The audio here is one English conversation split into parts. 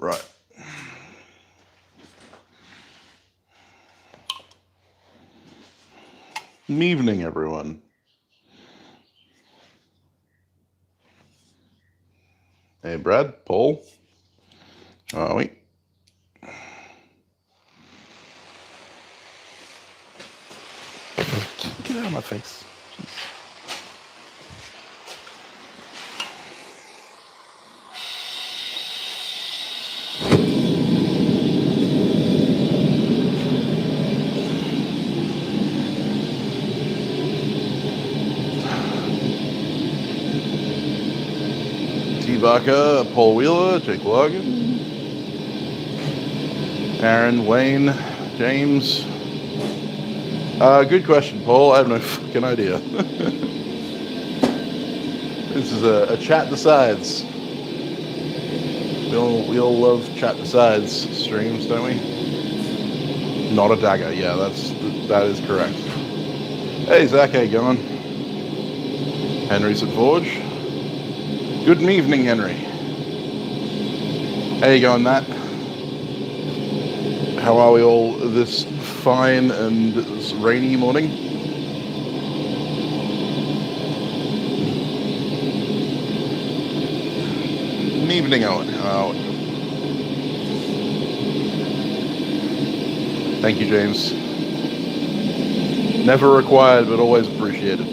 Right. Good evening, everyone. Hey, Brad, Paul. How are we? Get out of my face. T-Barker, Paul Wheeler, Jake Logan, Aaron, Wayne, James. Good question, Paul. I have no fucking idea. This is a chat decides. We all love chat decides streams, don't we? Not a dagger. Yeah, that is correct. Hey, Zach, how you going? Henry's at Forge. Good evening, Henry. How you going, Matt? How are we all this fine and rainy morning? Good evening, Owen. Thank you, James. Never required, but always appreciated.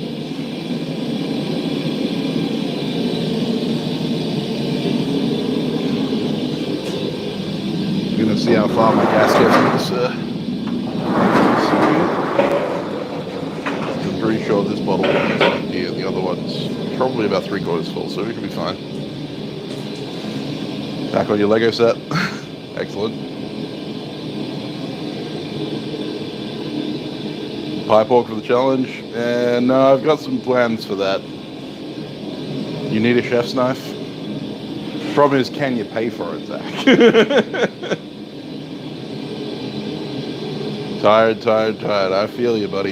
Gonna see how far my gas gets with this. I'm pretty sure this bottle is empty and the other one's probably about 3/4 full, so we could be fine. Back on your Lego set. Excellent. Pie pork for the challenge. And no, I've got some plans for that. You need a chef's knife? Problem is, can you pay for it, Zach? Tired. I feel you, buddy.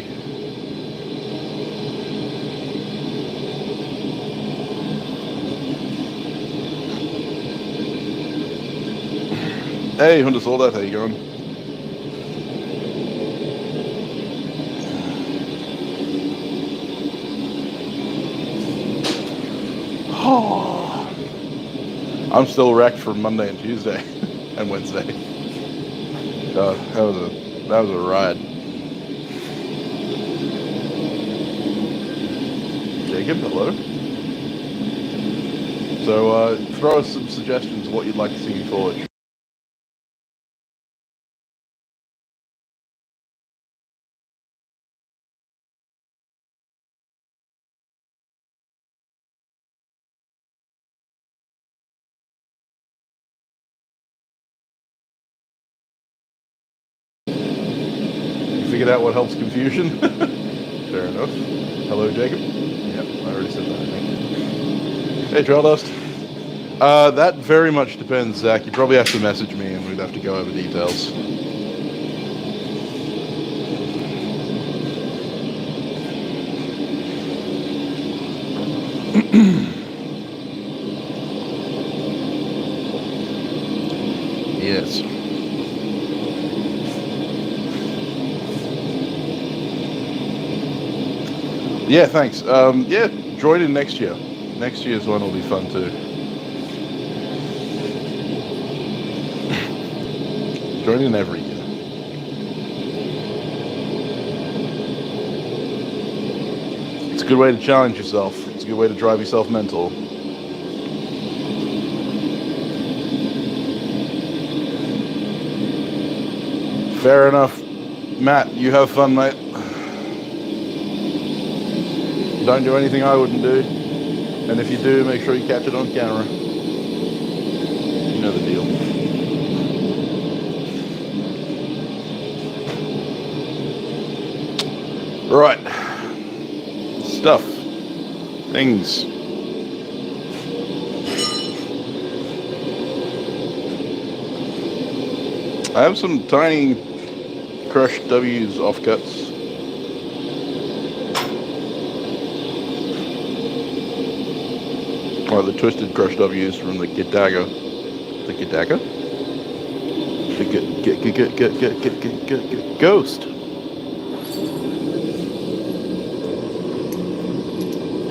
Hey, Hunter Soldat, how you going? Oh, I'm still wrecked from Monday and Tuesday and Wednesday. That was a ride. Jacob, hello. So throw us some suggestions of what you'd like to see me forge. Figured out what helps confusion. Fair enough. Hello, Jacob. Yep, I already said that, I think. Hey, Trail Dust. That very much depends, Zach. You probably have to message me and we'd have to go over details. Yes. Yeah, thanks. Yeah, join in next year. Next year's one will be fun too. Join in every year. It's a good way to challenge yourself. It's a good way to drive yourself mental. Fair enough. Matt, you have fun, mate. Don't do anything I wouldn't do. And if you do, make sure you catch it on camera. You know the deal. Right. Stuff. Things. I have some tiny crushed W's offcuts. Or the twisted crushed W's from the Gitaga. The Gitaga? Get, ghost.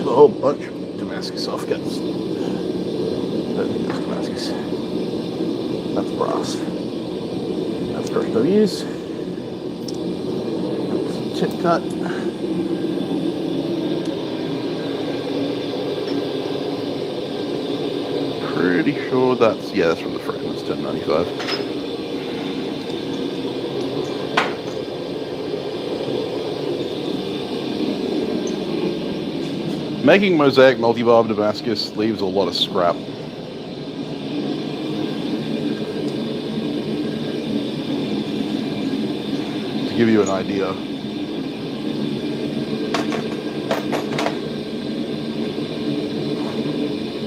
A whole bunch of Damascus offcuts. Don't think that's Damascus. That's brass. That's crushed W's. That's tip cut. Pretty sure that's, yeah, that's from the frame. That's 1095. Making mosaic multi-barb Damascus leaves a lot of scrap. To give you an idea,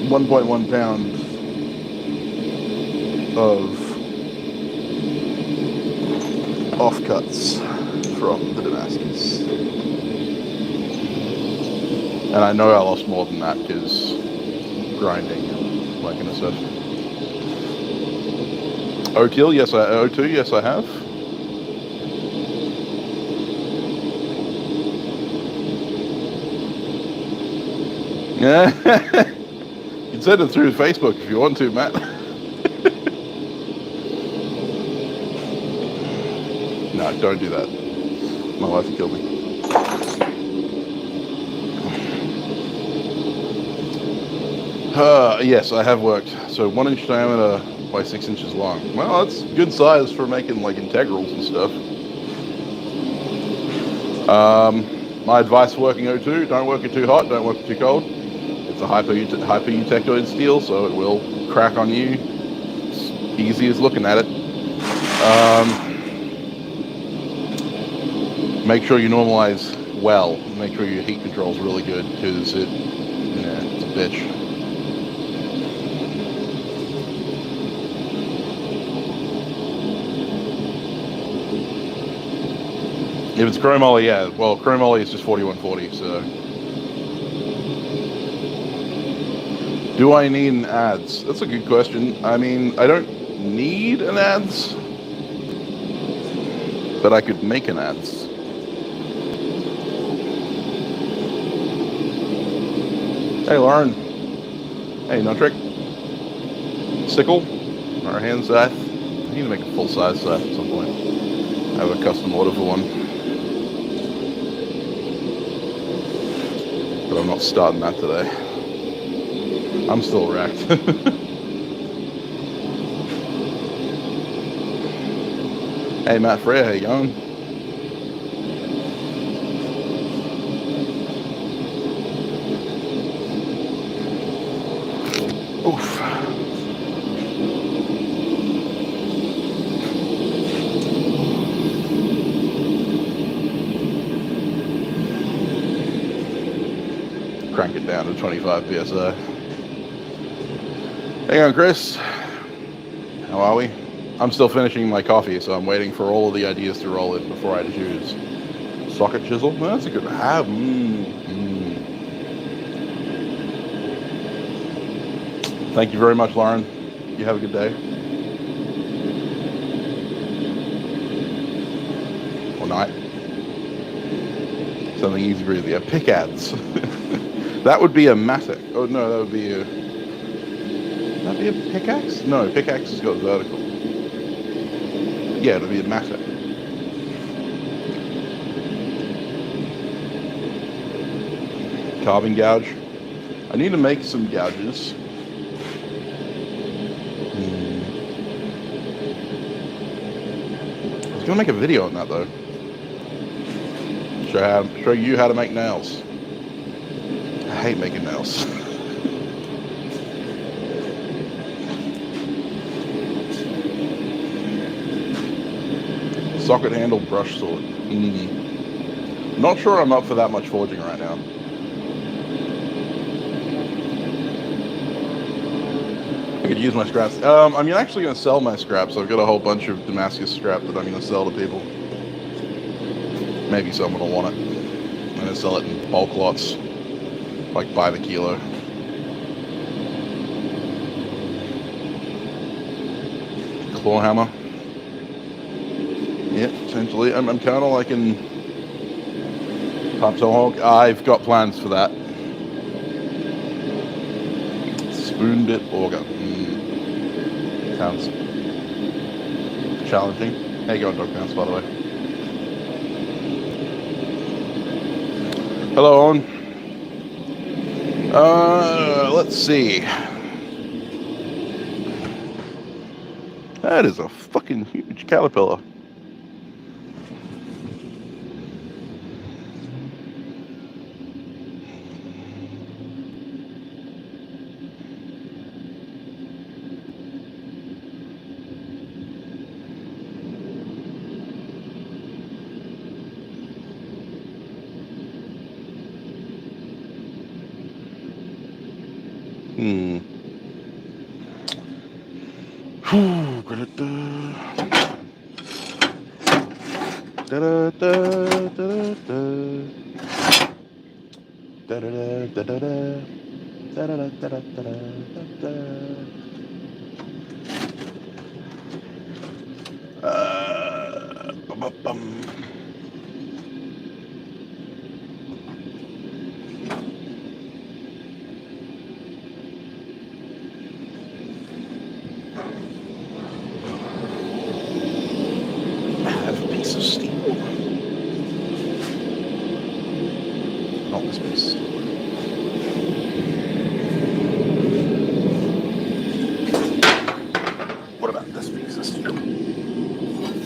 £1.1 pounds of offcuts from the Damascus. And I know I lost more than that because grinding and that kind of stuff. OTL, yes, O2, yes, I have. Yeah, you can send it through Facebook if you want to, Matt. No, don't do that. My wife will kill me. Yes, I have worked. So 1 inch diameter by 6 inches long. Well, that's good size for making like integrals and stuff. My advice for working O2, don't work it too hot, don't work it too cold. It's a hyper-eutectoid steel, so it will crack on you. It's easy as looking at it. Make sure you normalize well. Make sure your heat control is really good because it's a bitch. If it's chromoly, yeah. Well, chromoly is just 4140, so. Do I need an adze? That's a good question. I mean, I don't need an adze, but I could make an adze. Hey, Lauren. Hey, no trick. Sickle. Our hand scythe. I need to make a full-size scythe at some point. I have a custom order for one. But I'm not starting that today. I'm still wrecked. Hey, Matt Freya, how you going? Oof. Crank it down to 25 psi. Hang on, Chris. How are we? I'm still finishing my coffee, so I'm waiting for all of the ideas to roll in before I choose. Socket chisel? Well, that's a good have. Thank you very much, Lauren. You have a good day. Or night. Something easy breezy. A pick adze. That would be a mattock. Oh no, that would be a... Would that be a pickaxe? No, pickaxe has got vertical. Yeah, it'll be a mattock. Carving gouge. I need to make some gouges. I was gonna make a video on that though. Show you how to make nails. I hate making nails. Socket handle brush sword. Not sure I'm up for that much forging right now. I could use my scraps. I'm actually going to sell my scraps. I've got a whole bunch of Damascus scrap that I'm going to sell to people. Maybe someone will want it. I'm going to sell it in bulk lots, like by the kilo. Claw hammer. Yeah, essentially. I'm kind of liking Pump Tomahawk. I've got plans for that. Spoon bit auger. Sounds challenging. How you going, Dog Pounce, by the way? Hello, Owen. Let's see. That is a fucking huge caterpillar.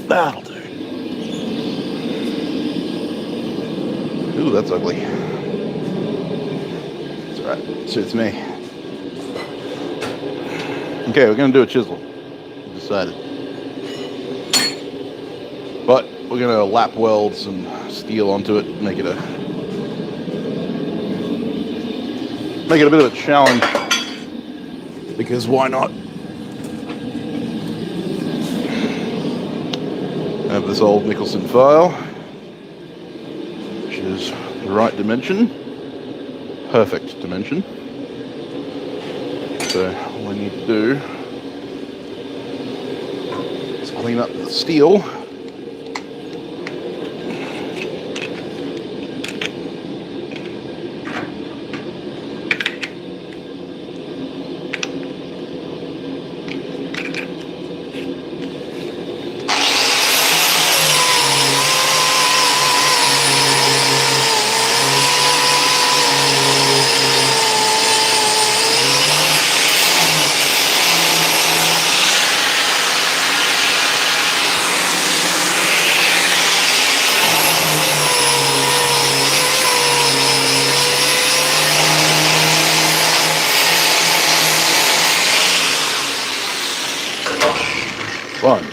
That'll do. Ooh, that's ugly. It's alright. Suits me. Okay, we're gonna do a chisel. We decided. But we're gonna lap weld some steel onto it, make it a bit of a challenge. Because why not? I have this old Nicholson file, which is the right dimension, perfect dimension. So all I need to do is clean up the steel. Fun.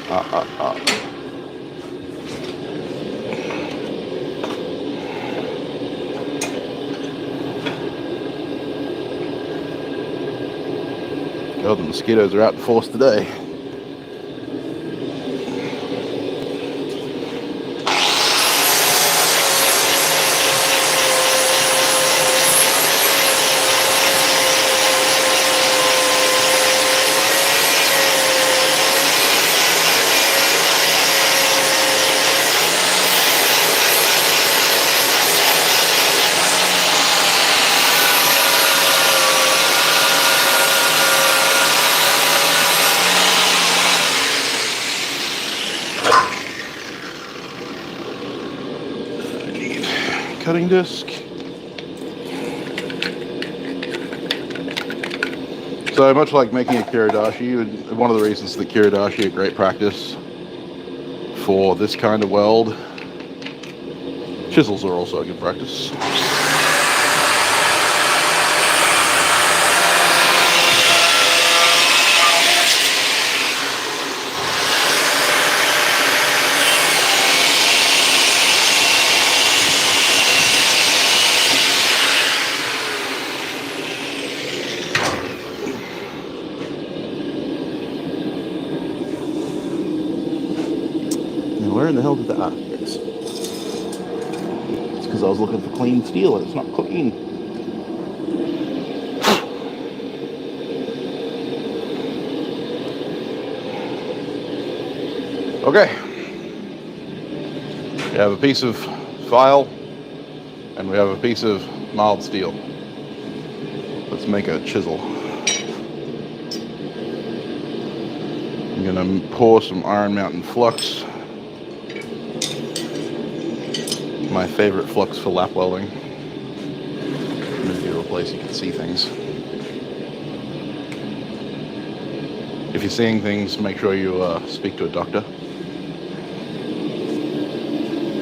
God, the mosquitoes are out in force today. Cutting disc. So much like making a Kiridashi, one of the reasons the Kiridashi are great practice for this kind of weld, chisels are also a good practice. Where in the hell did that? It's because I was looking for clean steel and it's not clean. Okay. We have a piece of file, and we have a piece of mild steel. Let's make a chisel. I'm gonna pour some Iron Mountain flux. My favorite flux for lap welding. Move you to a place you can see things. If you're seeing things, make sure you speak to a doctor.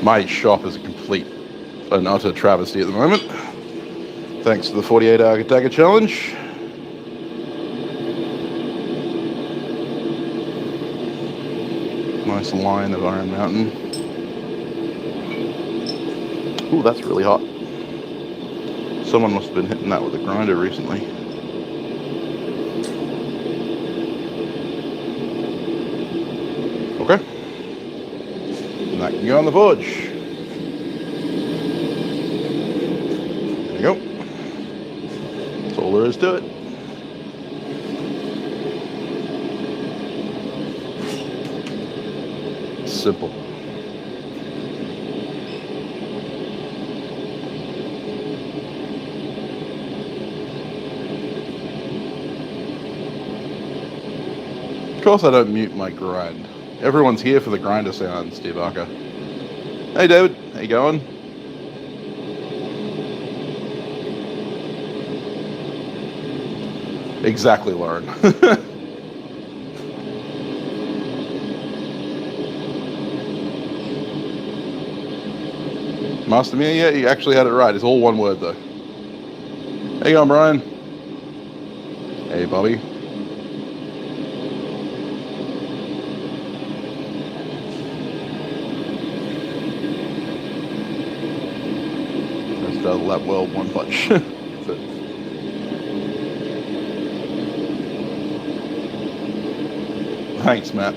My shop is a complete and utter travesty at the moment, thanks to the 48-hour Dagger Challenge. Nice line of Iron Mountain. Ooh, that's really hot. Someone must have been hitting that with a grinder recently. Okay. And that can go on the forge. There you go. That's all there is to it. Simple. Of course I don't mute my grind. Everyone's here for the grinder sounds, Steve Barker. Hey David, how you going? Exactly, Lauren. Master Mia, yeah, you actually had it right. It's all one word though. How you going, Brian? Hey, Bobby. Let's do the lap weld one punch. That's it. Thanks, Matt.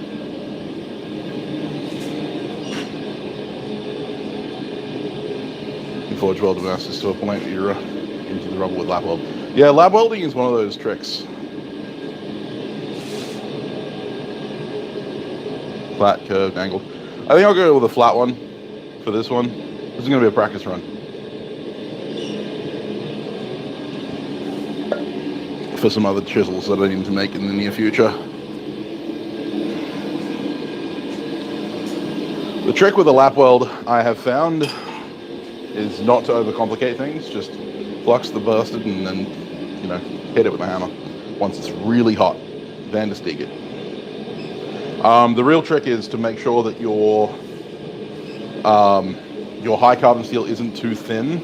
Forge welder masters to a point that you're into the rubber with lap weld. Yeah, lap welding is one of those tricks. Flat, curved, angled. I think I'll go with a flat one for this one. This is going to be a practice run. For some other chisels that I need to make in the near future. The trick with a lap weld I have found is not to overcomplicate things, just flux the bursted and then, you know, hit it with a hammer. Once it's really hot, then just dig it. The real trick is to make sure that your high carbon steel isn't too thin.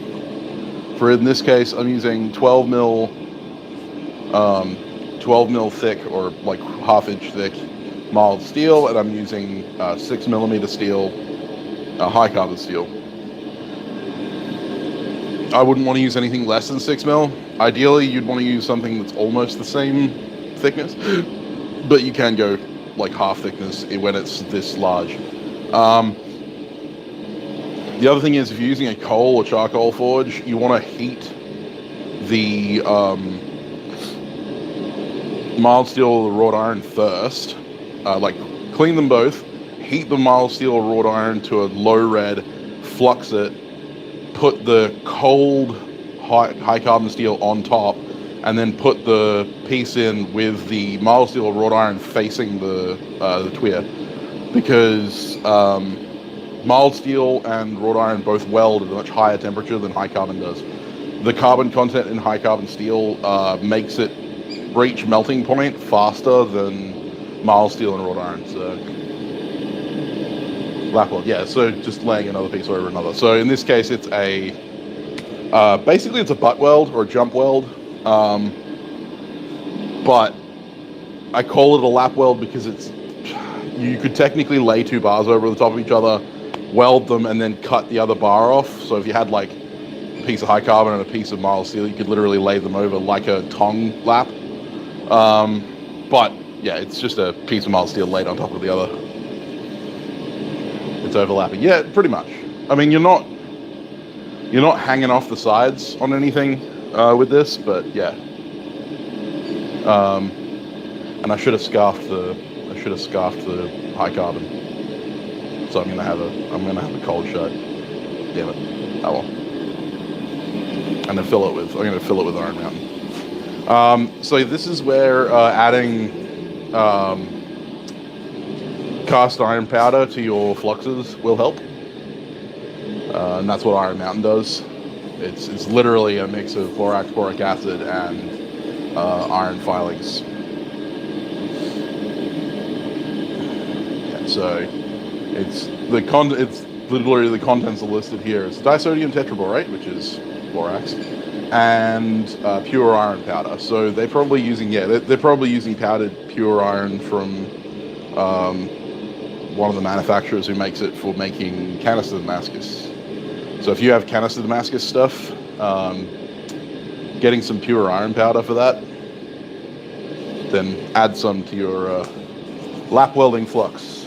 For in this case, I'm using 12 mil thick, or like half-inch thick mild steel, and I'm using 6mm steel, high carbon steel. I wouldn't want to use anything less than 6mm. Ideally, you'd want to use something that's almost the same thickness, but you can go like half thickness when it's this large. The other thing is, if you're using a coal or charcoal forge, you want to heat the mild steel or the wrought iron first. Like, clean them both, heat the mild steel or wrought iron to a low red, flux it, put the cold high carbon steel on top, and then put the piece in with the mild steel or wrought iron facing the tweer, because mild steel and wrought iron both weld at a much higher temperature than high carbon does. The carbon content in high carbon steel makes it reach melting point faster than mild steel and wrought iron. So lap weld, yeah, so just laying another piece over another. So in this case, it's a basically it's a butt weld or a jump weld, but I call it a lap weld because you could technically lay two bars over the top of each other, weld them, and then cut the other bar off. So if you had like a piece of high carbon and a piece of mild steel, you could literally lay them over like a tong lap. But yeah, it's just a piece of mild steel laid on top of the other. It's overlapping. Yeah, pretty much. I mean, you're not hanging off the sides on anything with this, but yeah. And I should have scarfed the high carbon. So I'm gonna have a cold shot. Damn it. Oh well. I'm gonna fill it with Iron Mountain. So this is where adding cast iron powder to your fluxes will help. And that's what Iron Mountain does. It's literally a mix of borax, boric acid, and iron filings. Yeah, so it's literally the contents are listed here. It's disodium tetraborate, which is borax, and pure iron powder. So they're probably using powdered pure iron from one of the manufacturers who makes it for making canister Damascus. So if you have canister Damascus stuff, getting some pure iron powder for that, then add some to your lap welding flux.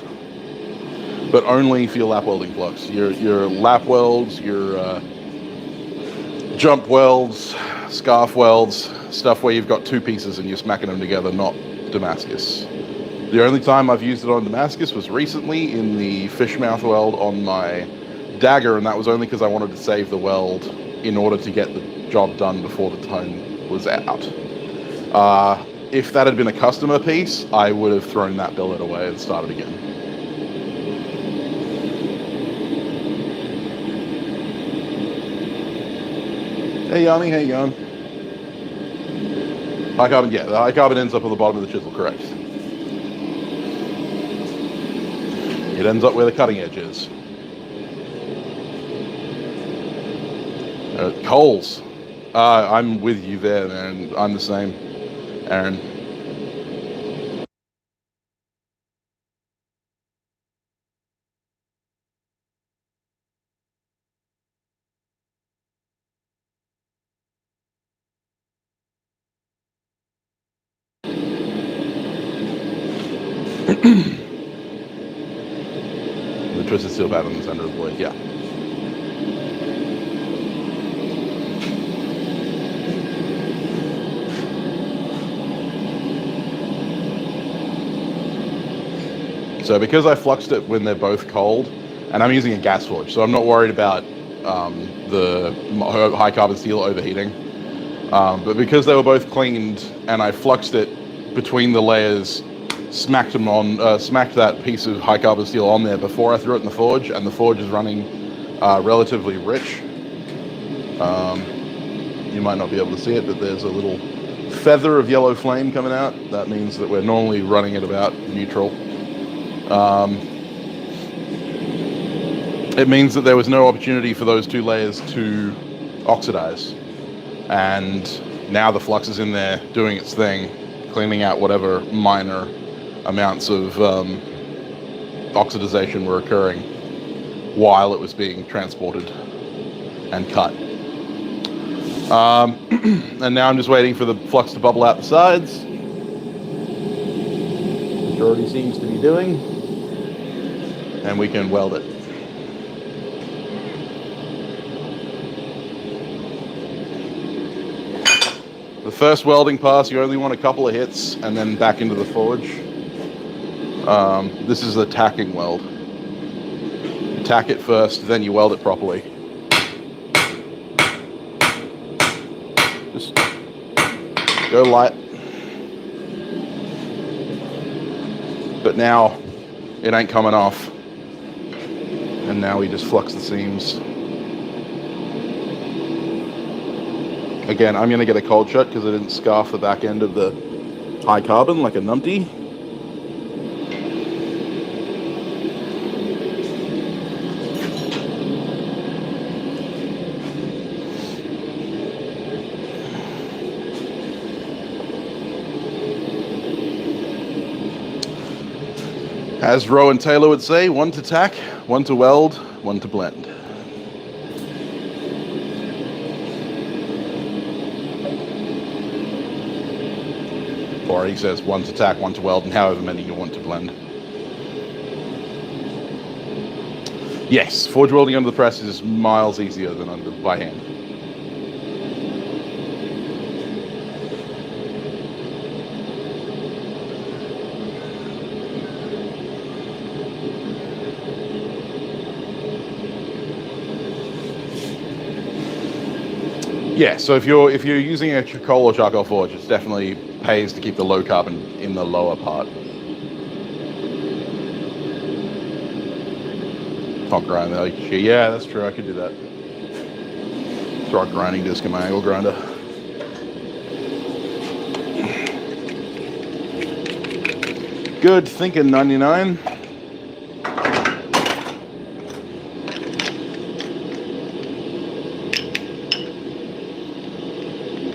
But only for your lap welding flux. Your lap welds, your jump welds, scarf welds, stuff where you've got two pieces and you're smacking them together, not Damascus. The only time I've used it on Damascus was recently in the fish mouth weld on my dagger, and that was only because I wanted to save the weld in order to get the job done before the tone was out. If that had been a customer piece, I would have thrown that billet away and started again. Hey Yanni, how you going? High carbon, yeah, the high carbon ends up on the bottom of the chisel, correct. It ends up where the cutting edge is. Coals. I'm with you there, man. I'm the same, Aaron. The twisted steel pad on the center of the blade, yeah. So because I fluxed it when they're both cold, and I'm using a gas forge, so I'm not worried about the high carbon steel overheating. But because they were both cleaned and I fluxed it between the layers, smacked that piece of high carbon steel on there before I threw it in the forge, and the forge is running relatively rich. You might not be able to see it, but there's a little feather of yellow flame coming out. That means that we're normally running at about neutral. It means that there was no opportunity for those two layers to oxidize. And now the flux is in there doing its thing, cleaning out whatever minor amounts of oxidization were occurring while it was being transported and cut. And now I'm just waiting for the flux to bubble out the sides, which it already seems to be doing, and we can weld it. The first welding pass, you only want a couple of hits and then back into the forge. This is a tacking weld. You tack it first, then you weld it properly. Just go light. But now it ain't coming off. And now we just flux the seams. Again, I'm going to get a cold shot because I didn't scarf the back end of the high carbon like a numpty. As Rowan Taylor would say, one to tack, one to weld, one to blend. Or he says one to tack, one to weld, and however many you want to blend. Yes, forge welding under the press is miles easier than by hand. Yeah, so if you're using a coal or charcoal forge, it definitely pays to keep the low carbon in the lower part. Not grind like shit. Yeah, that's true. I could do that. Throw a grinding disc in my angle grinder. Good thinking, 99.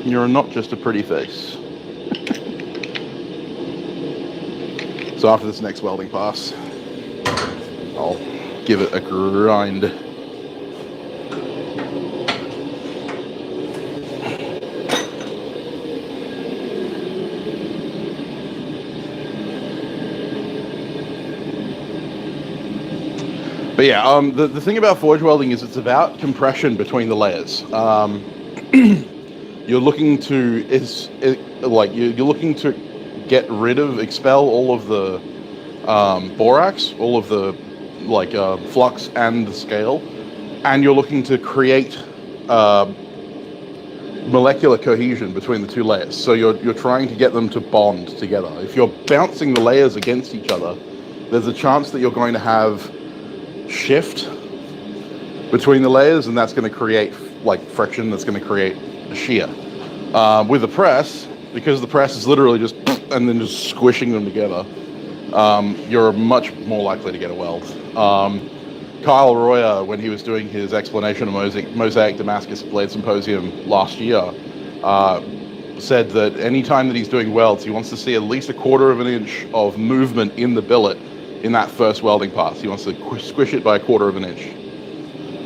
You're not just a pretty face. So after this next welding pass, I'll give it a grind. But yeah, the thing about forge welding is it's about compression between the layers. You're looking to you're looking to get rid of, expel all of the borax, all of the flux and the scale, and you're looking to create molecular cohesion between the two layers. So you're trying to get them to bond together. If you're bouncing the layers against each other, there's a chance that you're going to have shift between the layers, and that's going to create friction. That's going to create a shear. With the press, because the press is literally just and then just squishing them together, you're much more likely to get a weld. Kyle Royer, when he was doing his explanation of Mosaic Damascus Blade Symposium last year, said that anytime that he's doing welds, he wants to see at least 1/4 of an inch of movement in the billet in that first welding pass. He wants to squish it by 1/4 of an inch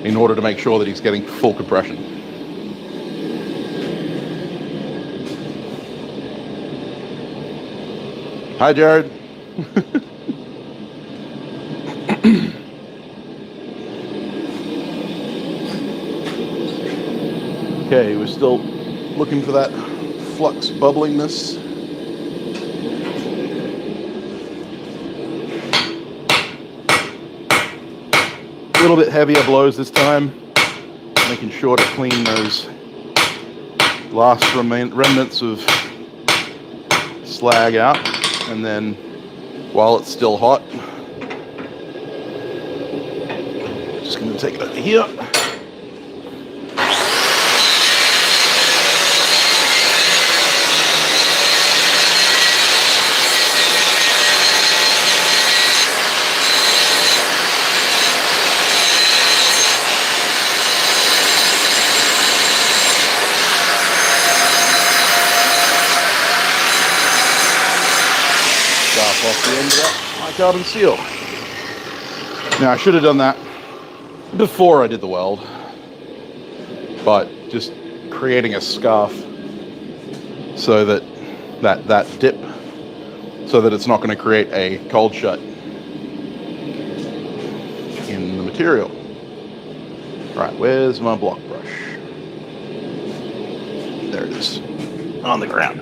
in order to make sure that he's getting full compression. Hi, Jared. Okay, we're still looking for that flux bubblingness. A little bit heavier blows this time, making sure to clean those last remnants of slag out. And then, while it's still hot, just going to take it over here. Off the end of that high carbon steel. Now I should have done that before I did the weld, but just creating a scarf so that dip, so that it's not going to create a cold shut in the material. Right, where's my block brush? There it is, on the ground.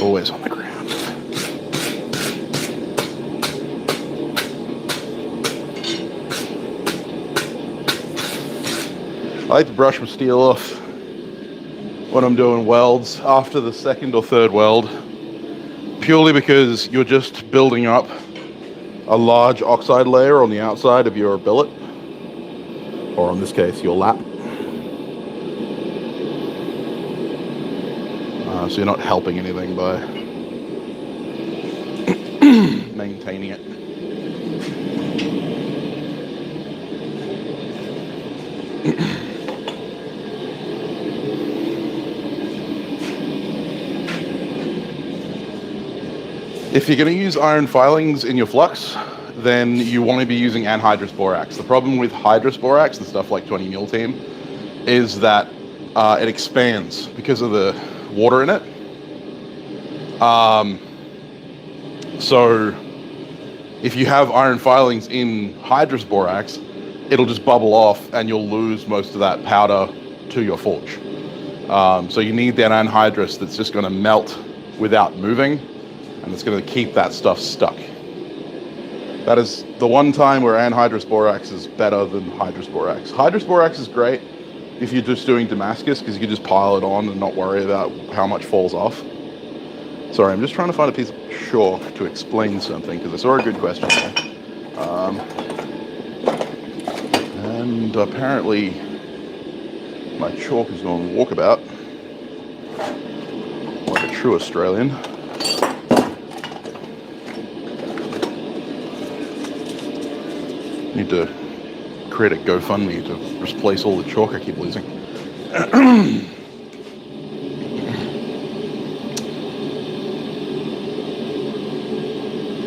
Always on the ground. I like to brush my steel off when I'm doing welds after the second or third weld, purely because you're just building up a large oxide layer on the outside of your billet, or in this case, your lap. So you're not helping anything by maintaining it. If you're going to use iron filings in your flux, then you want to be using anhydrous borax. The problem with hydrous borax, the stuff like 20 mil team, is that it expands because of the water in it. So if you have iron filings in hydrous borax, it'll just bubble off and you'll lose most of that powder to your forge. So you need that anhydrous that's just going to melt without moving, and it's going to keep that stuff stuck. That is the one time where anhydrous borax is better than hydrous borax. Hydrous borax is great, if you're just doing Damascus, because you can just pile it on and not worry about how much falls off. Sorry, I'm just trying to find a piece of chalk to explain something, because I saw a good question there. And apparently my chalk is on walkabout, like a true Australian. Need to create a GoFundMe to replace all the chalk I keep losing.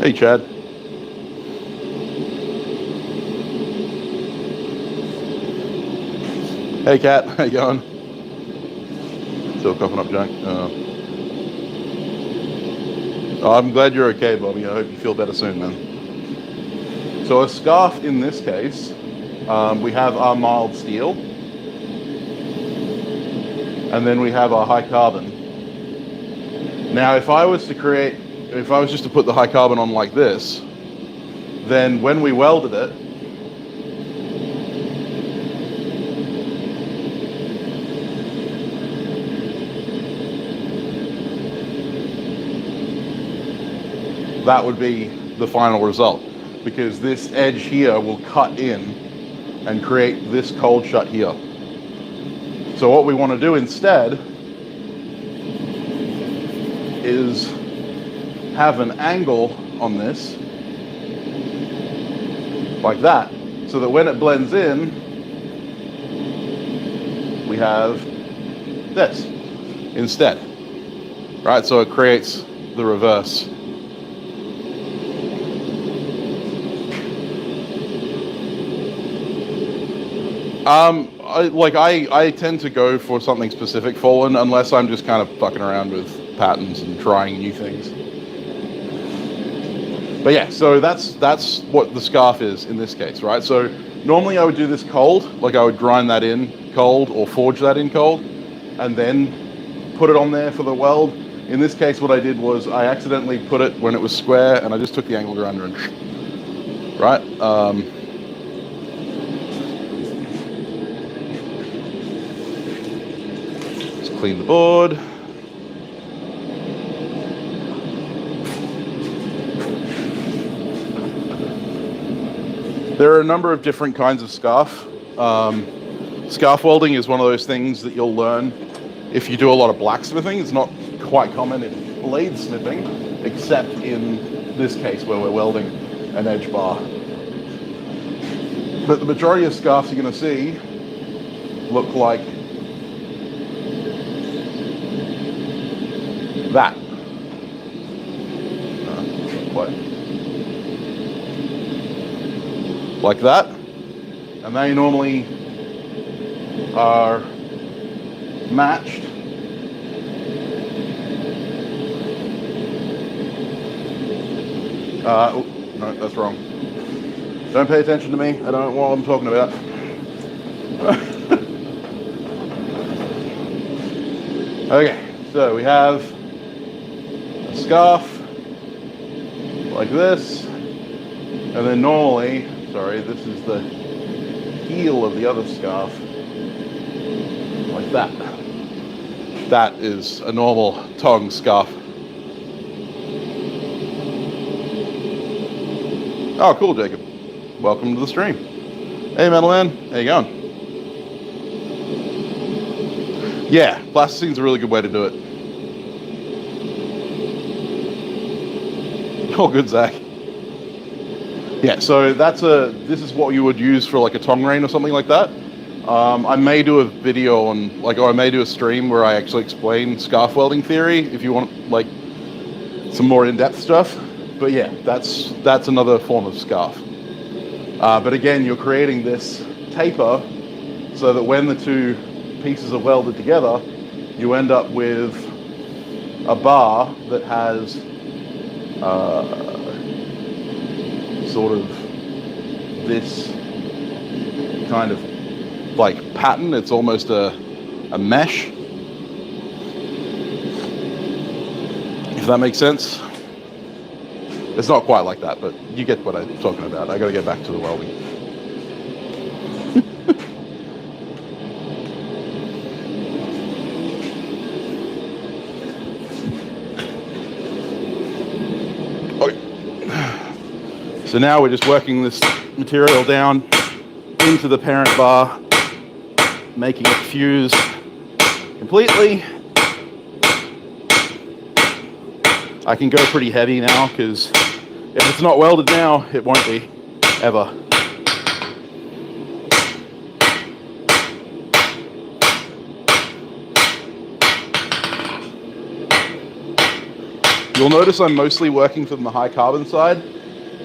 Hey, Chad. Hey, Kat. How you going? Still coughing up junk. Oh, I'm glad you're okay, Bobby. I hope you feel better soon, man. So a scarf in this case, we have our mild steel, and then we have our high carbon. Now, if I was just to put the high carbon on like this, then when we welded it, that would be the final result, because this edge here will cut in and create this cold shut here. So what we want to do instead is have an angle on this like that, so that when it blends in, we have this instead, right? So it creates the reverse. I tend to go for something specific, Fallen, unless I'm just kind of fucking around with patterns and trying new things. But yeah, so that's what the scarf is in this case, right? So normally I would do this cold, like I would grind that in cold or forge that in cold, and then put it on there for the weld. In this case, what I did was I accidentally put it when it was square, and I just took the angle grinder and right. Clean the board. There are a number of different kinds of scarf. Scarf welding is one of those things that you'll learn if you do a lot of blacksmithing. It's not quite common in bladesmithing, except in this case where we're welding an edge bar. But the majority of scarves you're going to see look like that. Like that. And they normally are matched oh, no, that's wrong. Don't pay attention to me. I don't know what I'm talking about. Okay, so we have a scarf like this, and then normally, sorry, this is the heel of the other scarf, like that. That is a normal tongue scarf. Oh, cool, Jacob. Welcome to the stream. Hey, Metal Man. How you going? Yeah, plasticing's a really good way to do it. Oh, good, Zach. Yeah, so this is what you would use for like a tongue rein or something like that. I may do a video on, or I may do a stream where I actually explain scarf welding theory if you want like some more in-depth stuff. But yeah, that's another form of scarf. But again, you're creating this taper so that when the two pieces are welded together, you end up with a bar that has sort of this kind of like pattern. It's almost a mesh, if that makes sense. It's not quite like that, but you get what I'm talking about. I gotta get back to the welding. So now we're just working this material down into the parent bar, making it fuse completely. I can go pretty heavy now because if it's not welded now, it won't be, ever. You'll notice I'm mostly working from the high carbon side.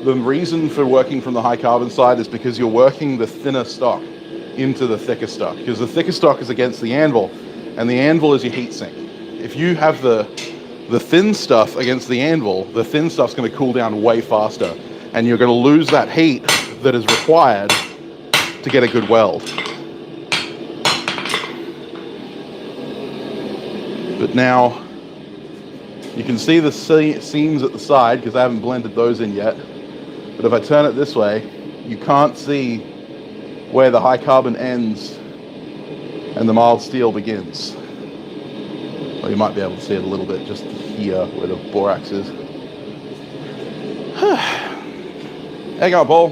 The reason for working from the high carbon side is because you're working the thinner stock into the thicker stock, because the thicker stock is against the anvil, and the anvil is your heat sink. If you have the thin stuff against the anvil, the thin stuff's going to cool down way faster, and you're going to lose that heat that is required to get a good weld. But now you can see the seams at the side because I haven't blended those in yet. But if I turn it this way, you can't see where the high carbon ends and the mild steel begins. Well, you might be able to see it a little bit just here where the borax is. Hang on, Paul.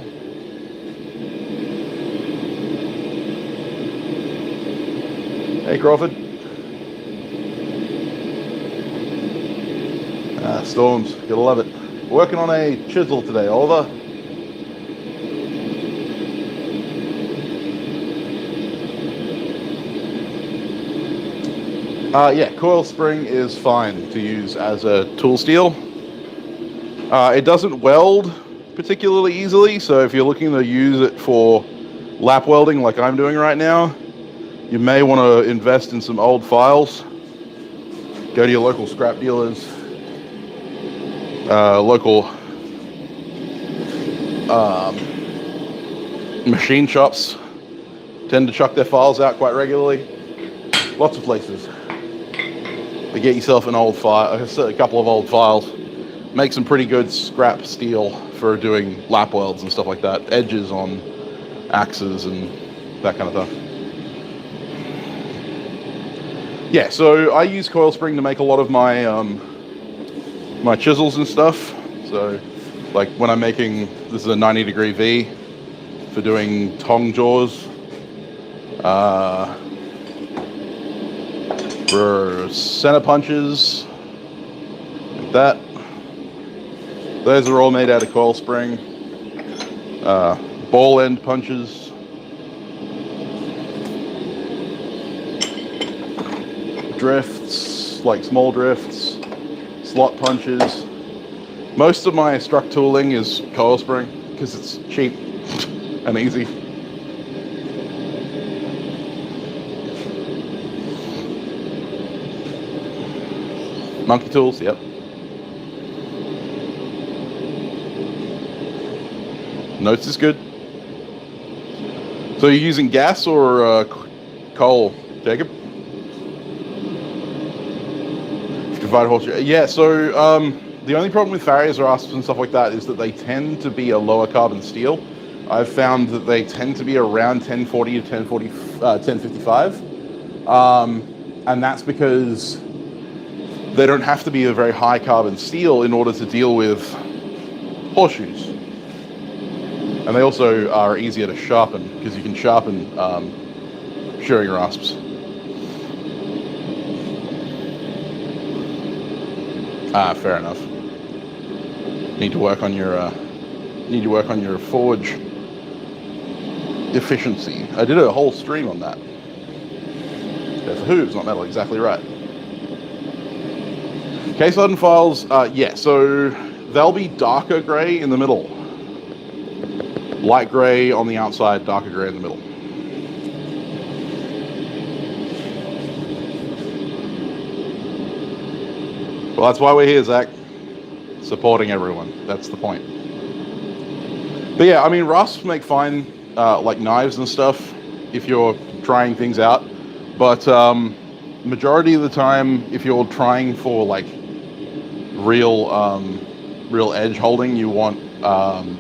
Hey, Crawford. Storms, gotta love it. Working on a chisel today, Oliver. Yeah, coil spring is fine to use as a tool steel. It doesn't weld particularly easily, so if you're looking to use it for lap welding like I'm doing right now, you may want to invest in some old files. Go to your local scrap dealers. Local machine shops tend to chuck their files out quite regularly. Lots of places. But get yourself an old file, a couple of old files. Make some pretty good scrap steel for doing lap welds and stuff like that. Edges on axes and that kind of stuff. Yeah, so I use coil spring to make a lot of my my chisels and stuff. So like when I'm making, this is a 90-degree V for doing tong jaws, for center punches like that. Those are all made out of coil spring. Ball end punches, drifts, like small drifts, slot punches. Most of my struck tooling is coil spring because it's cheap and easy. Monkey tools, yep. Notes is good. So you're using gas or coal, Jacob? Yeah, so the only problem with farriers rasps and stuff like that is that they tend to be a lower carbon steel. I've found that they tend to be around 1040 to 1055. And that's because they don't have to be a very high carbon steel in order to deal with horseshoes. And they also are easier to sharpen because you can sharpen shearing rasps. Fair enough. Need to work on your forge efficiency. I did a whole stream on that. That's hooves, not metal. Exactly right. Case hardened files. Yeah. So they'll be darker gray in the middle, light gray on the outside, darker gray in the middle. Well, that's why we're here, Zach. Supporting everyone. That's the point. But yeah, I mean, rasps make fine, like knives and stuff, if you're trying things out. But majority of the time, if you're trying for like real edge holding, you want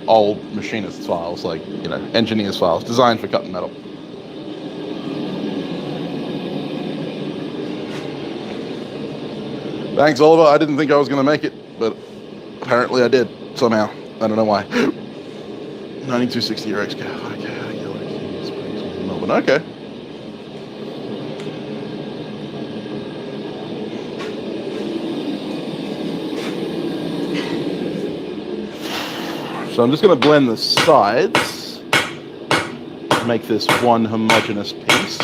old machinist files, like, you know, engineer's files, designed for cutting metal. Thanks, Oliver. I didn't think I was going to make it, but apparently I did somehow. I don't know why. 9260 your XCAF. Okay, Melbourne. Okay. So I'm just going to blend the sides to make this one homogeneous piece.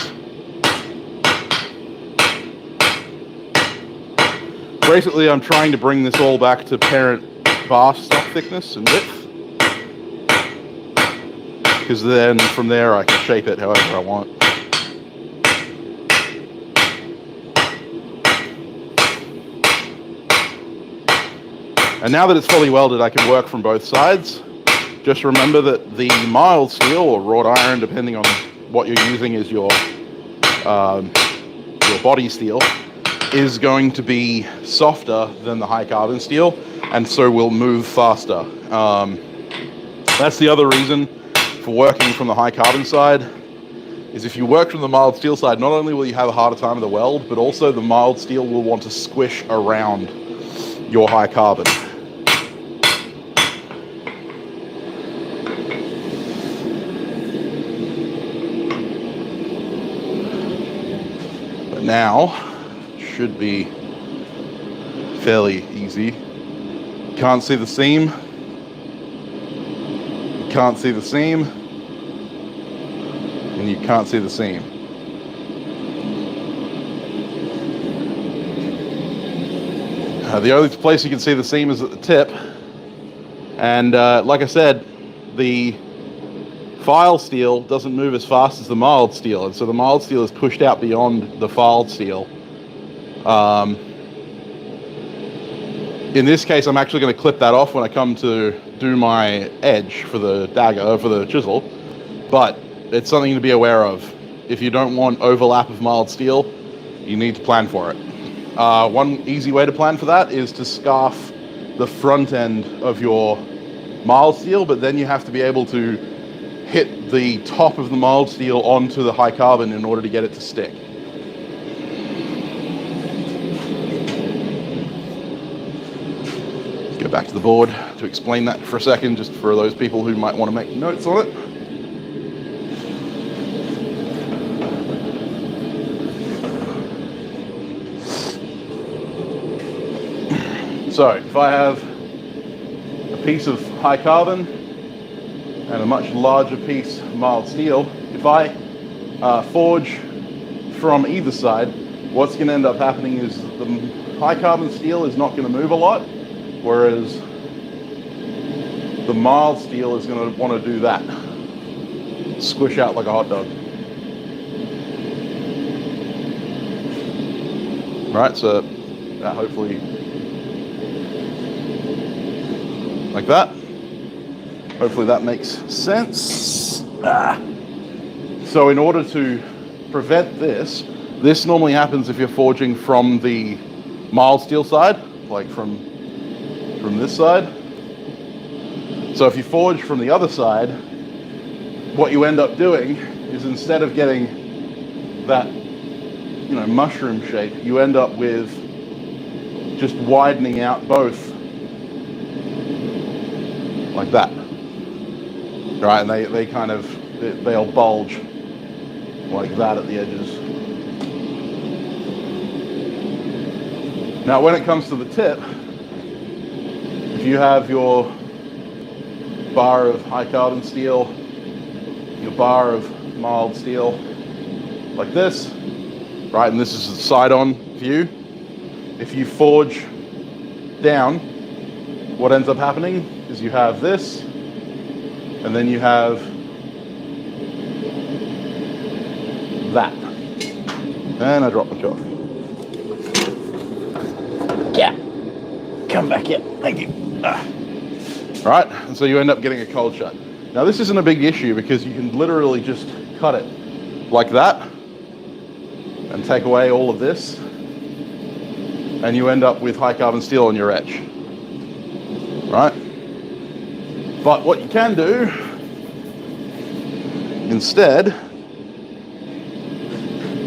Basically, I'm trying to bring this all back to parent bar stock thickness and width, because then from there I can shape it however I want. And now that it's fully welded, I can work from both sides. Just remember that the mild steel, or wrought iron, depending on what you're using as your body steel, is going to be softer than the high carbon steel, and so will move faster. That's the other reason for working from the high carbon side, is if you work from the mild steel side, not only will you have a harder time with the weld, but also the mild steel will want to squish around your high carbon. But now, should be fairly easy. Can't see the seam. You can't see the seam. And you can't see the seam. The only place you can see the seam is at the tip. And like I said, the file steel doesn't move as fast as the mild steel, and so the mild steel is pushed out beyond the filed steel. In this case, I'm actually going to clip that off when I come to do my edge for the dagger, for the chisel, but it's something to be aware of. If you don't want overlap of mild steel, you need to plan for it. One easy way to plan for that is to scarf the front end of your mild steel, but then you have to be able to hit the top of the mild steel onto the high carbon in order to get it to stick. Let's go back to the board to explain that for a second, just for those people who might want to make notes on it. So if I have a piece of high carbon and a much larger piece of mild steel, if I forge from either side, what's going to end up happening is the high carbon steel is not going to move a lot, whereas the mild steel is going to want to do that, squish out like a hot dog. Right, so hopefully like that. Hopefully that makes sense. So in order to prevent this, this normally happens if you're forging from the mild steel side, like from this side. So if you forge from the other side, what you end up doing is, instead of getting that, mushroom shape, you end up with just widening out both like that, right? And they'll bulge like that at the edges. Now when it comes to the tip, if you have your bar of high carbon steel, your bar of mild steel like this, right, and this is the side-on view, if you forge down, what ends up happening is you have this, and then you have that. And I dropped my chalk. Yeah, come back here, thank you. All right, and so you end up getting a cold shut. Now this isn't a big issue because you can literally just cut it like that and take away all of this, and you end up with high carbon steel on your edge, right? But what you can do instead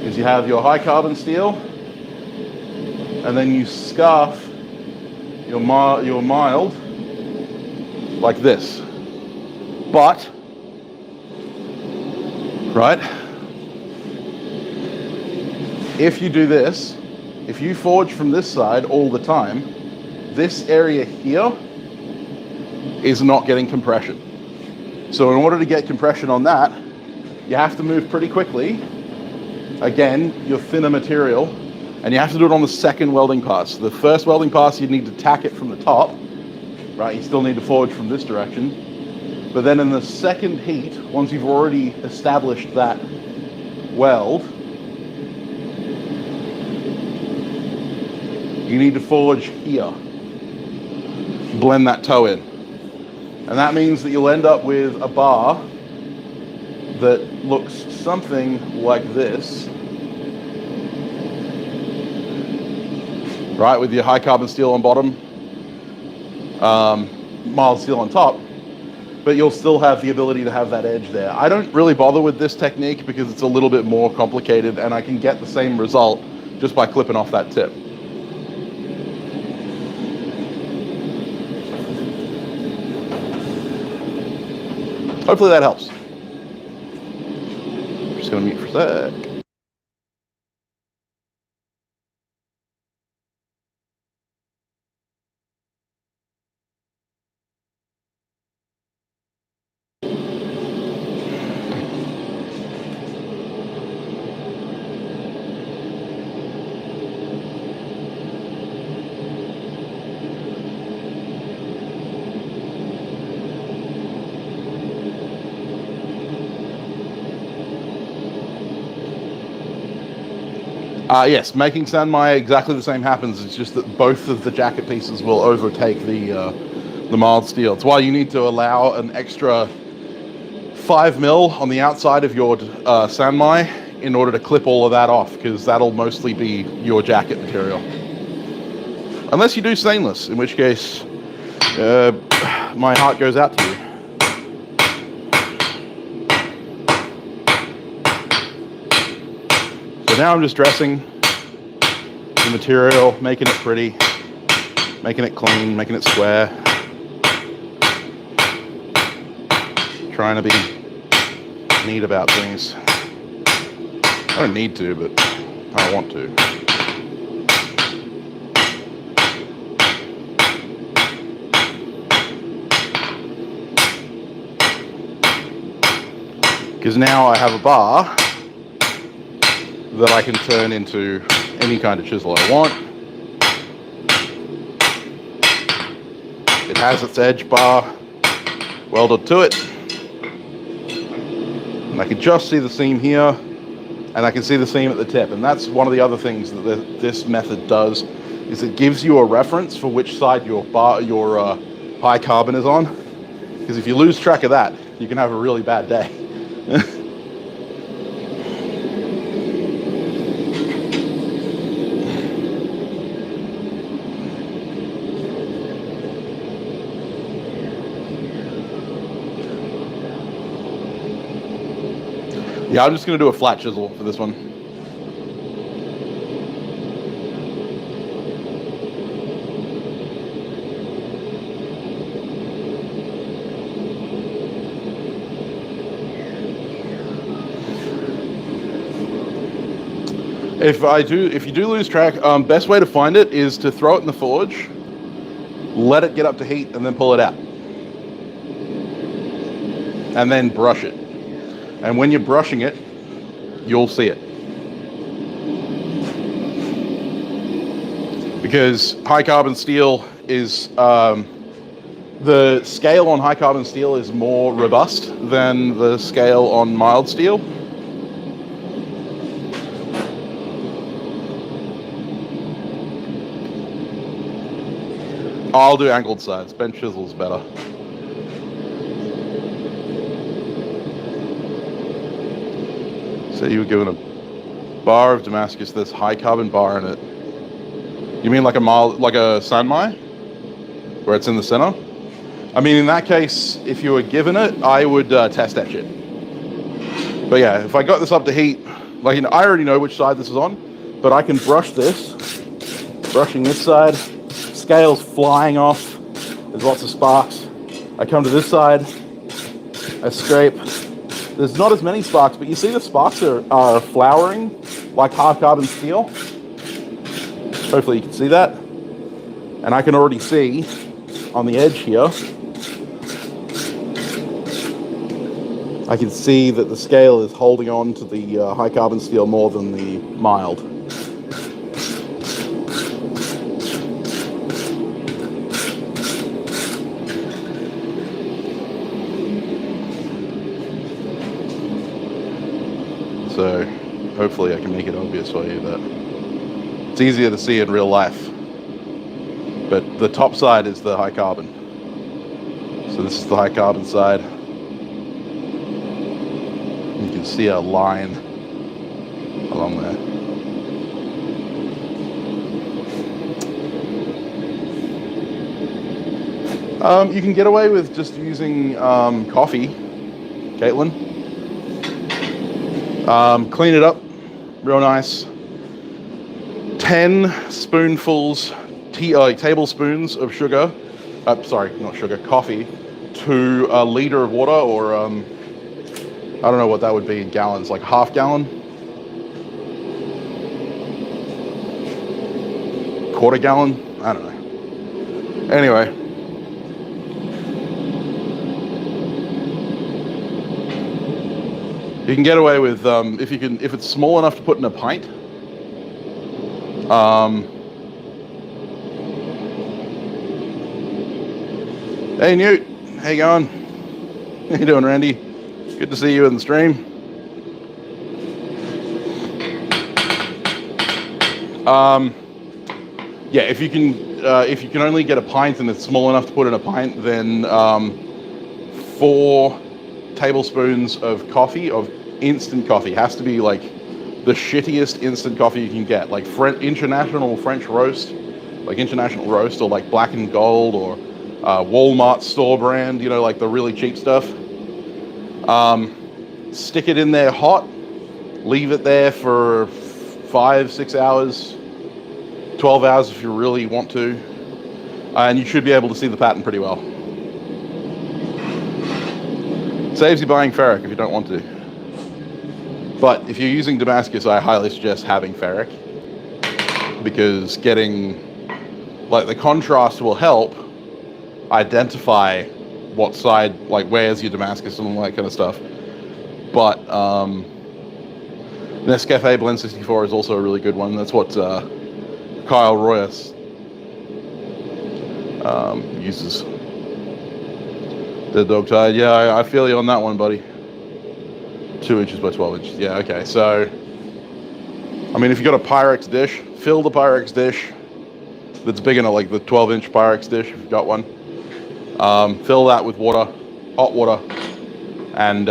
is you have your high carbon steel, and then you scarf your mild like this. But, right, if you do this, if you forge from this side all the time, this area here is not getting compression. So in order to get compression on that, you have to move pretty quickly. Again, your thinner material, and you have to do it on the second welding pass. The first welding pass, you need to tack it from the top, right? You still need to forge from this direction. But then in the second heat, once you've already established that weld, you need to forge here. Blend that toe in. And that means that you'll end up with a bar that looks something like this. Right, with your high carbon steel on bottom, mild steel on top, but you'll still have the ability to have that edge there. I don't really bother with this technique because it's a little bit more complicated, and I can get the same result just by clipping off that tip. Hopefully that helps. I'm just gonna mute for a sec. Yes, making Sanmai exactly the same happens. It's just that both of the jacket pieces will overtake the mild steel. It's why you need to allow an extra 5 mil on the outside of your Sanmai in order to clip all of that off, because that'll mostly be your jacket material. Unless you do stainless, in which case my heart goes out to you. So now I'm just dressing the material, making it pretty, making it clean, making it square. Trying to be neat about things. I don't need to, but I want to. Because now I have a bar that I can turn into any kind of chisel I want. It has its edge bar welded to it. And I can just see the seam here, and I can see the seam at the tip. And that's one of the other things that this method does, is it gives you a reference for which side your high carbon is on. Because if you lose track of that, you can have a really bad day. Yeah, I'm just going to do a flat chisel for this one. If you do lose track, best way to find it is to throw it in the forge, let it get up to heat, and then pull it out. And then brush it. And when you're brushing it, you'll see it. Because high carbon steel is, the scale on high carbon steel is more robust than the scale on mild steel. I'll do angled sides, bent chisel's better. So you were given a bar of Damascus, this high carbon bar in it. You mean like a Sanmai, where it's in the center? I mean, in that case, if you were given it, I would test etch it. But yeah, if I got this up to heat, like, you know, I already know which side this is on, but I can brush this, brushing this side, scales flying off, there's lots of sparks. I come to this side, I scrape. There's not as many sparks, but you see the sparks are flowering like hard carbon steel. Hopefully you can see that. And I can already see on the edge here, I can see that the scale is holding on to the high carbon steel more than the mild. So hopefully I can make it obvious for you that it's easier to see in real life. But the top side is the high carbon. So this is the high carbon side. You can see a line along there. You can get away with just using coffee, Caitlin. Clean it up real nice. 10 spoonfuls, tablespoons of sugar, sorry, not sugar, coffee, to a liter of water, or I don't know what that would be in gallons, like half gallon? Quarter gallon? I don't know. Anyway. You can get away with, if it's small enough to put in a pint. Hey Newt, how you going? How you doing, Randy? Good to see you in the stream. Yeah, if you can only get a pint and it's small enough to put in a pint, then 4 tablespoons of coffee, of instant coffee. Has to be like the shittiest instant coffee you can get, like international French roast, like International Roast, or like Black and Gold, or Walmart store brand, you know, like the really cheap stuff. Stick it in there hot, leave it there for 5-6 hours, 12 hours if you really want to, and you should be able to see the pattern pretty well. Saves you buying ferric if you don't want to. But if you're using Damascus, I highly suggest having ferric, because getting, like, the contrast will help identify what side, like, where's your Damascus and all that kind of stuff. But Nescafe Blend 64 is also a really good one. That's what Kyle Royas uses. Dead dog tired. Yeah, I feel you on that one, buddy. 2 inches by 12 inches. Yeah, okay. So, I mean, if you've got a Pyrex dish, fill the Pyrex dish that's big enough, like the 12-inch Pyrex dish, if you've got one. Fill that with water, hot water, and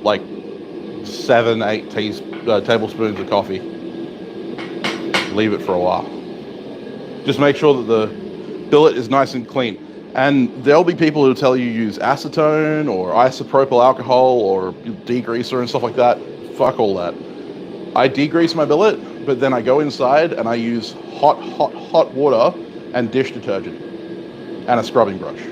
like 7-8 tablespoons of coffee. Leave it for a while. Just make sure that the billet is nice and clean. And there'll be people who tell you use acetone or isopropyl alcohol or degreaser and stuff like that. Fuck all that. I degrease my billet, but then I go inside and I use hot water and dish detergent and a scrubbing brush.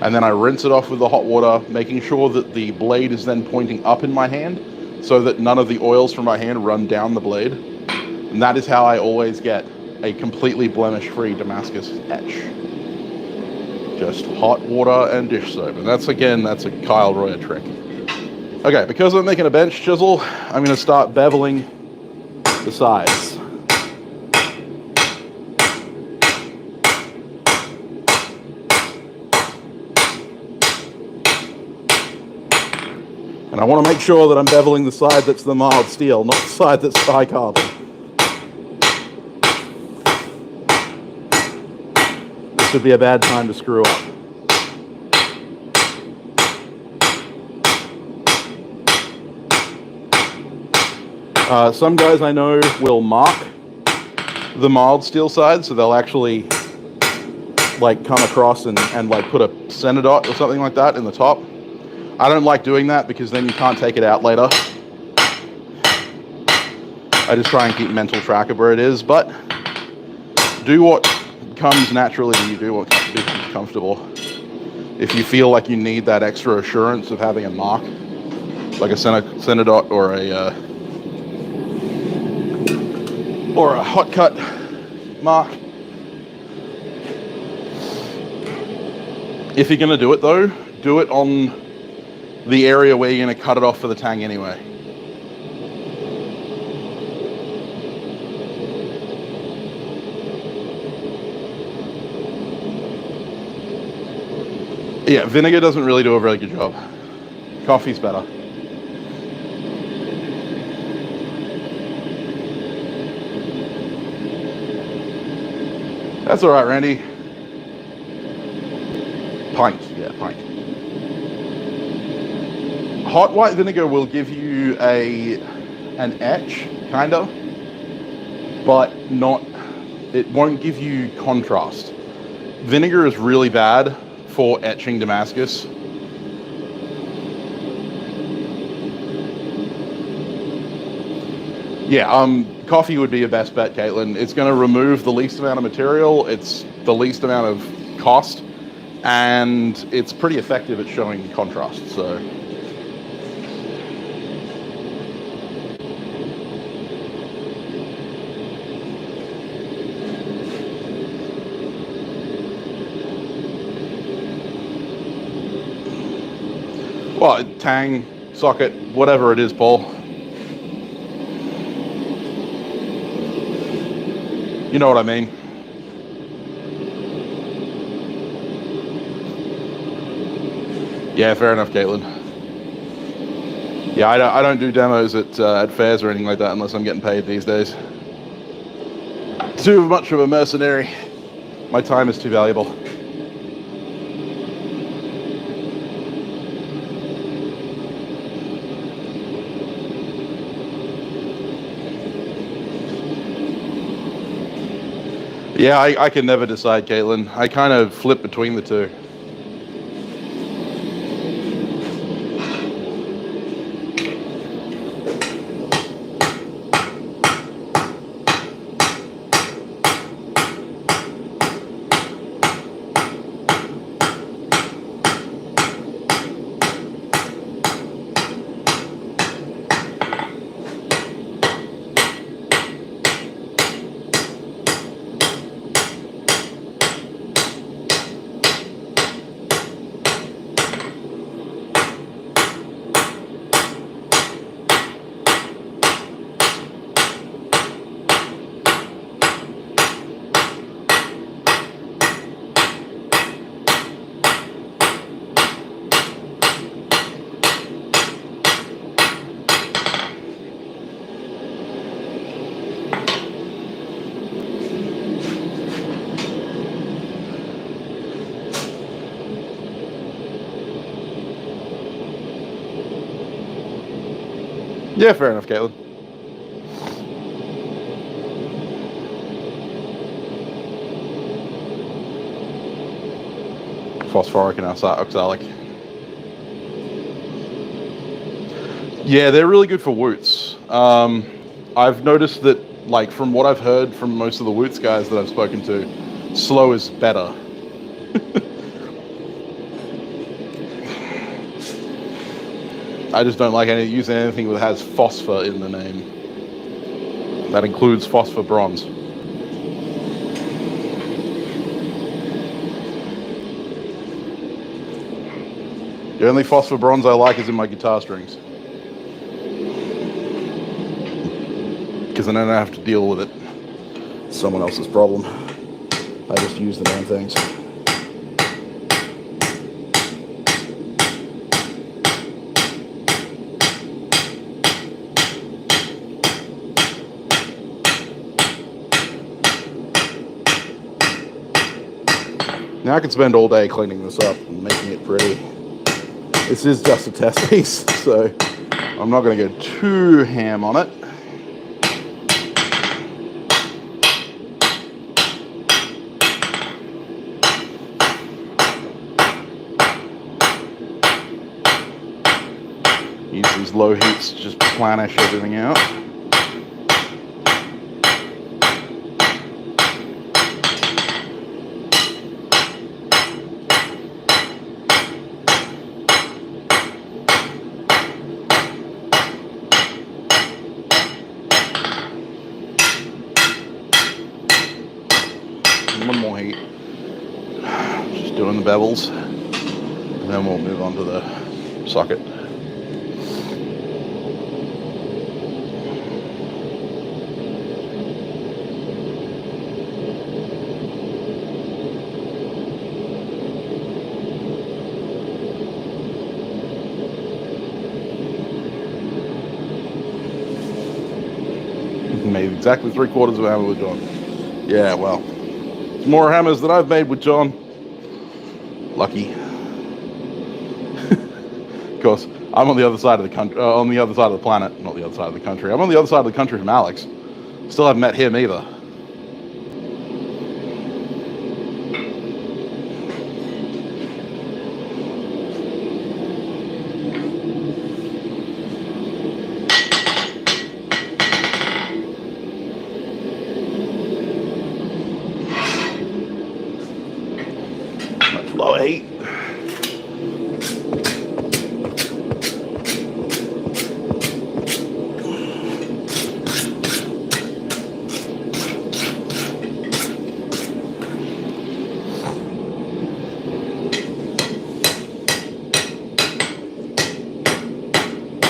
And then I rinse it off with the hot water, making sure that the blade is then pointing up in my hand so that none of the oils from my hand run down the blade. And that is how I always get a completely blemish-free Damascus etch. Just hot water and dish soap. And that's a Kyle Royer trick. Okay, because I'm making a bench chisel, I'm going to start beveling the sides. And I want to make sure that I'm beveling the side that's the mild steel, not the side that's high carbon. This would be a bad time to screw up. Some guys I know will mark the mild steel side, so they'll actually like come across and like put a center dot or something like that in the top. I don't like doing that because then you can't take it out later. I just try and keep mental track of where it is, but do what comes naturally to you, do what becomes comfortable. If you feel like you need that extra assurance of having a mark, like a center dot or a hot cut mark. If you're going to do it though, do it on the area where you're going to cut it off for the tang anyway. Yeah, vinegar doesn't really do a very good job. Coffee's better. That's all right, Randy. Pint, yeah, pint. Hot white vinegar will give you an etch, kind of, but not, it won't give you contrast. Vinegar is really bad for etching Damascus. Yeah, coffee would be your best bet, Caitlin. It's going to remove the least amount of material, it's the least amount of cost, and it's pretty effective at showing contrast, so. Well, tang, socket, whatever it is, Paul. You know what I mean. Yeah, fair enough, Caitlin. Yeah, I don't do demos at fairs or anything like that unless I'm getting paid these days. Too much of a mercenary. My time is too valuable. Yeah, I can never decide, Caitlin. I kind of flip between the two. Yeah, fair enough, Caitlin. Phosphoric and oxalic. Yeah, they're really good for woots. I've noticed that, like, from what I've heard from most of the woots guys that I've spoken to, slow is better. I just don't like using anything that has phosphor in the name. That includes phosphor bronze. The only phosphor bronze I like is in my guitar strings, because then I don't have to deal with it. It's someone else's problem. I just use the damn things. Now I can spend all day cleaning this up and making it pretty. This is just a test piece, so I'm not going to go too ham on it. Use these low heats to just planish everything out. one more heat. Just doing the bevels, and then we'll move on to the socket. Made exactly 3/4 of a hammer with John. Yeah, well, it's more hammers than I've made with John. Lucky. Of course, I'm on the other side of the country, on the other side of the planet, not the other side of the country. I'm on the other side of the country from Alex. Still haven't met him either. Much lower heat.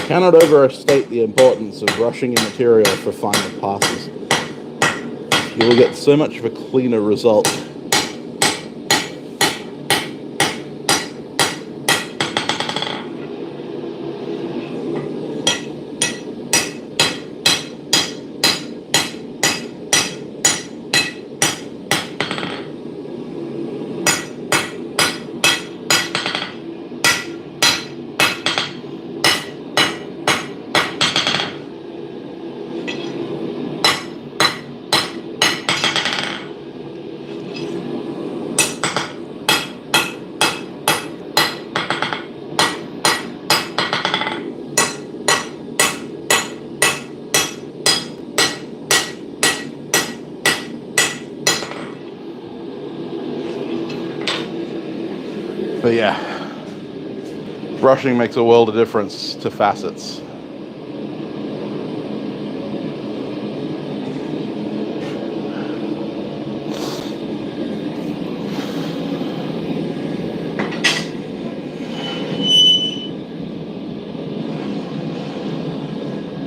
Cannot overstate the importance of brushing your material for final passes. You will get so much of a cleaner result. But yeah, brushing makes a world of difference to facets.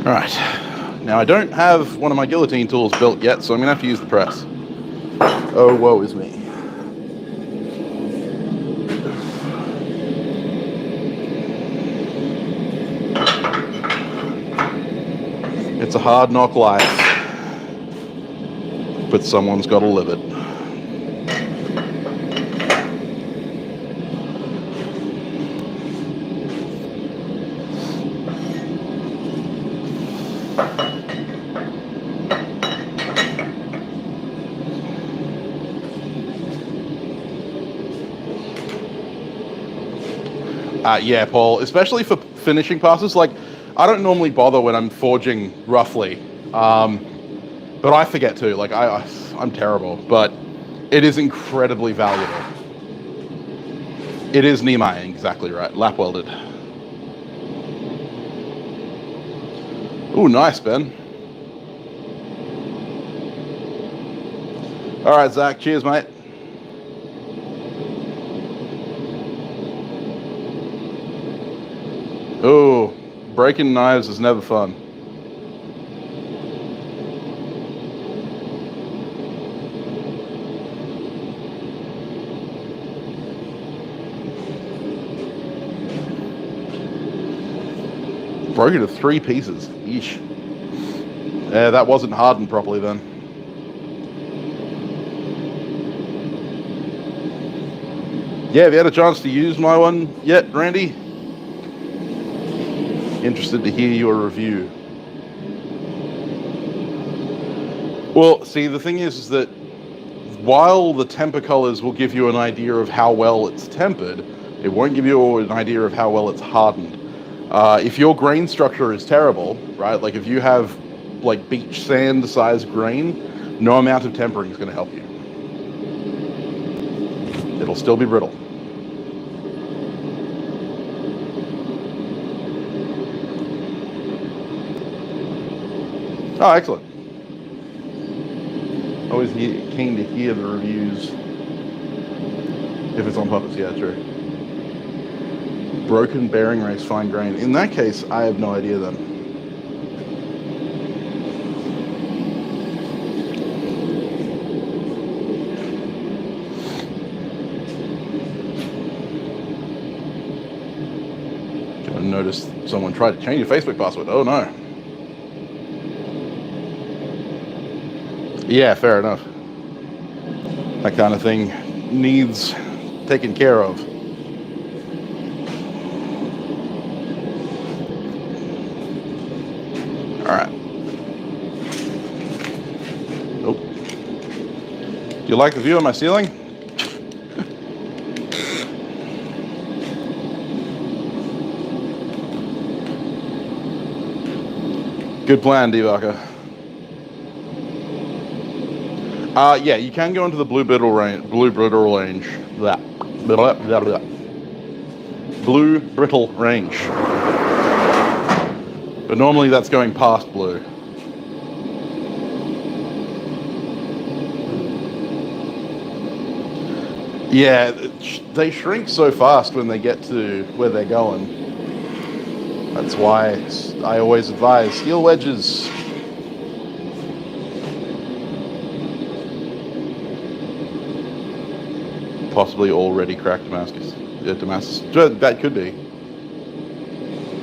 All right, now I don't have one of my guillotine tools built yet, so I'm gonna have to use the press. Oh, woe is me. It's a hard knock life, but someone's got to live it. Yeah, Paul, especially for finishing passes, like, I don't normally bother when I'm forging roughly, but I forget too. Like, I'm terrible, but it is incredibly valuable. It is Niemeying, exactly right. Lap welded. Ooh, nice, Ben. All right, Zach, cheers, mate. Ooh. Breaking knives is never fun. Broke it to 3 pieces. Yeesh. Yeah, that wasn't hardened properly then. Yeah, have you had a chance to use my one yet, Randy? Interested to hear your review. Well, see, the thing is that while the temper colors will give you an idea of how well it's tempered, it won't give you an idea of how well it's hardened. If your grain structure is terrible, right, like if you have like beach sand size grain, no amount of tempering is going to help you. It'll still be brittle. Oh, excellent. Always keen to hear the reviews. If it's on purpose, yeah, true. Broken bearing race, fine grain. In that case, I have no idea then. I noticed someone tried to change your Facebook password. Oh no. Yeah, fair enough. That kind of thing needs taken care of. All right. Nope. Do you like the view of my ceiling? Good plan, Devaka. Yeah, you can go into the blue brittle range. Blue brittle range. Blue brittle range. But normally that's going past blue. Yeah, they shrink so fast when they get to where they're going. That's why I always advise steel wedges. Possibly already cracked Damascus. Yeah, Damascus. That could be.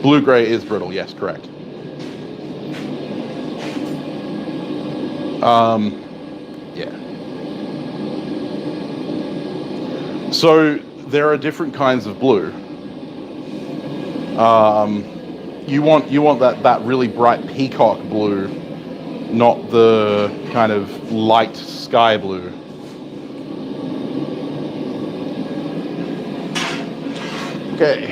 Blue-gray is brittle. Yes, correct. Yeah. So there are different kinds of blue. You want that really bright peacock blue, not the kind of light sky blue. Okay,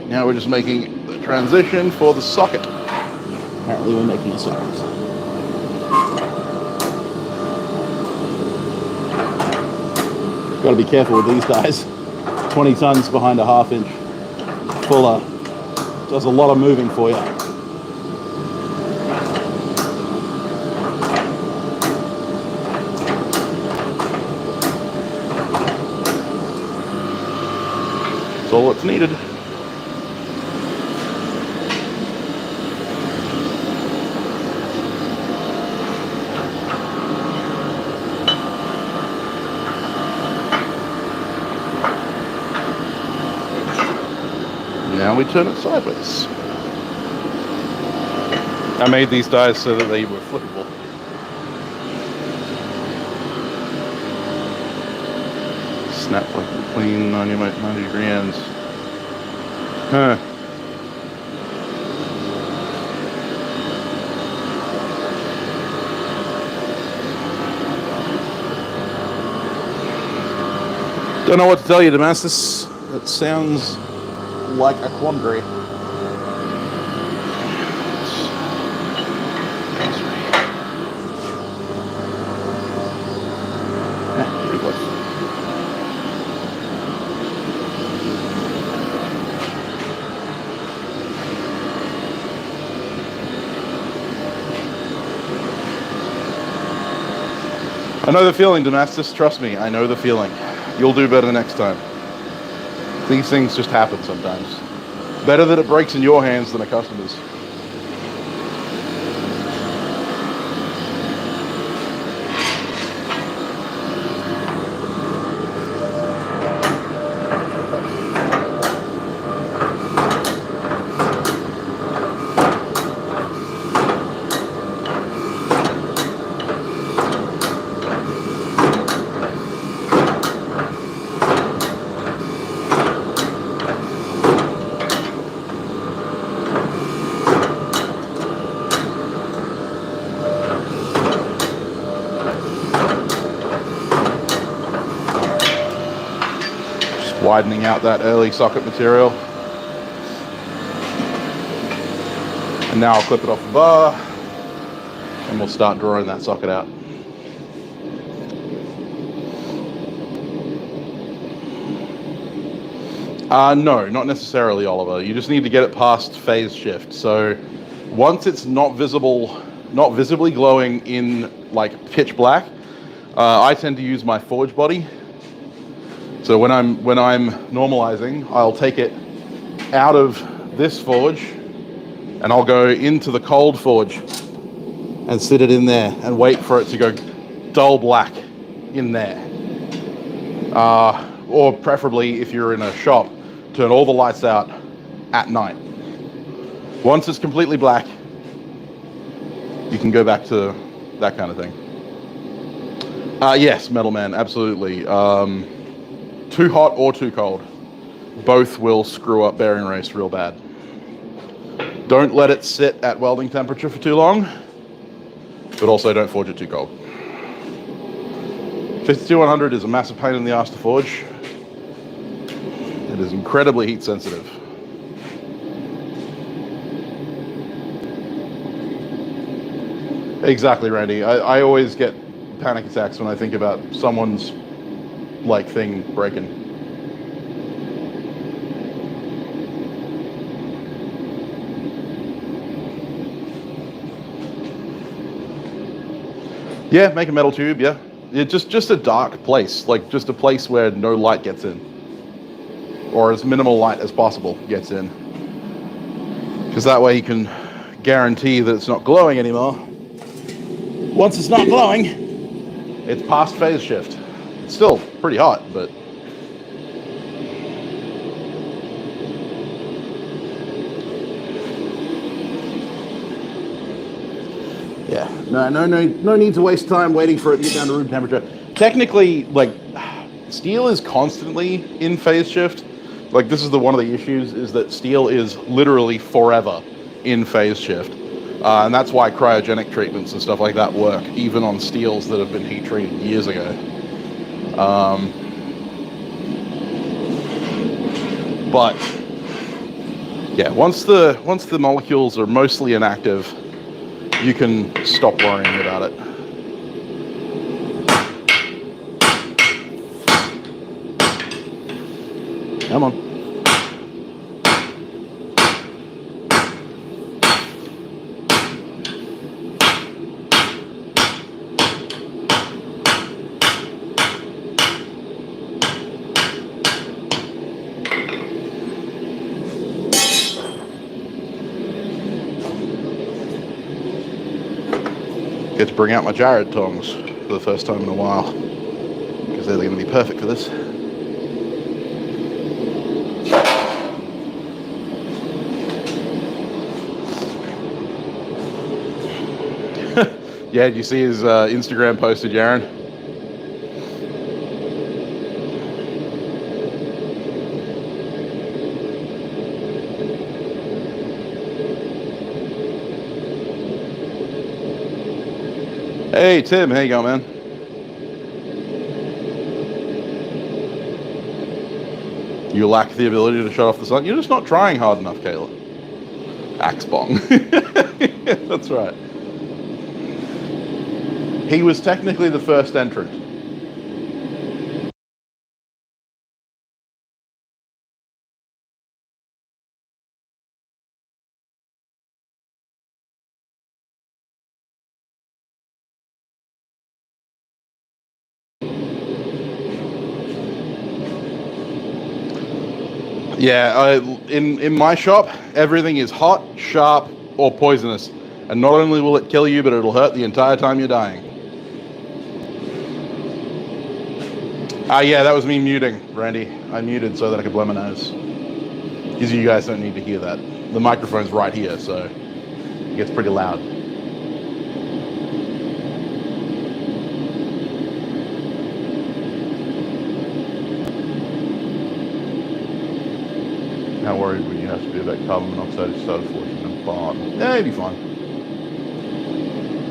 now we're just making the transition for the socket. Apparently we're making a socket. Got to be careful with these guys. 20 tons behind a half-inch fuller does a lot of moving for you. That's all that's needed. Now we turn it sideways. I made these dies so that they were flippable. Snap like clean 90 degree ends. Huh. Don't know what to tell you, Damascus. That sounds like a quandary. Pretty close. I know the feeling, Damascus. Trust me, I know the feeling. You'll do better next time. These things just happen sometimes. Better that it breaks in your hands than a customer's. Widening out that early socket material. And now I'll clip it off the bar and we'll start drawing that socket out. No, not necessarily, Oliver. You just need to get it past phase shift. So once it's not visibly glowing in like pitch black, I tend to use my forge body. So when I'm normalizing, I'll take it out of this forge and I'll go into the cold forge and sit it in there and wait for it to go dull black in there. Or preferably, if you're in a shop, turn all the lights out at night. Once it's completely black, you can go back to that kind of thing. Yes, Metal Man, absolutely. Too hot or too cold, both will screw up bearing race real bad. Don't let it sit at welding temperature for too long, but also don't forge it too cold. 52100 is a massive pain in the ass to forge. It is incredibly heat sensitive. Exactly, Randy. I always get panic attacks when I think about someone's thing breaking. Yeah, make a metal tube, yeah. Just a dark place, just a place where no light gets in. Or as minimal light as possible gets in. Because that way you can guarantee that it's not glowing anymore. Once it's not glowing, it's past phase shift. It's still pretty hot, but yeah, no need to waste time waiting for it to get down to room temperature. Technically, steel is constantly in phase shift. This is one of the issues, is that steel is literally forever in phase shift. And that's why cryogenic treatments and stuff like that work, even on steels that have been heat treated years ago. But yeah, once the molecules are mostly inactive, you can stop worrying about it. Come on. Get to bring out my Jared tongs for the first time in a while, because they're going to be perfect for this. Yeah, did you see his Instagram post to Jared? Hey Tim, how you going, man? You lack the ability to shut off the sun. You're just not trying hard enough, Kayla. Axe bong. That's right. He was technically the first entrant. Yeah, in my shop, everything is hot, sharp, or poisonous. And not only will it kill you, but it'll hurt the entire time you're dying. Yeah, that was me muting, Randy. I muted so that I could blow my nose. Because you guys don't need to hear that. The microphone's right here, so it gets pretty loud. How worried would you have to be about carbon monoxide if you started forging a barn? Yeah, it'd be fine.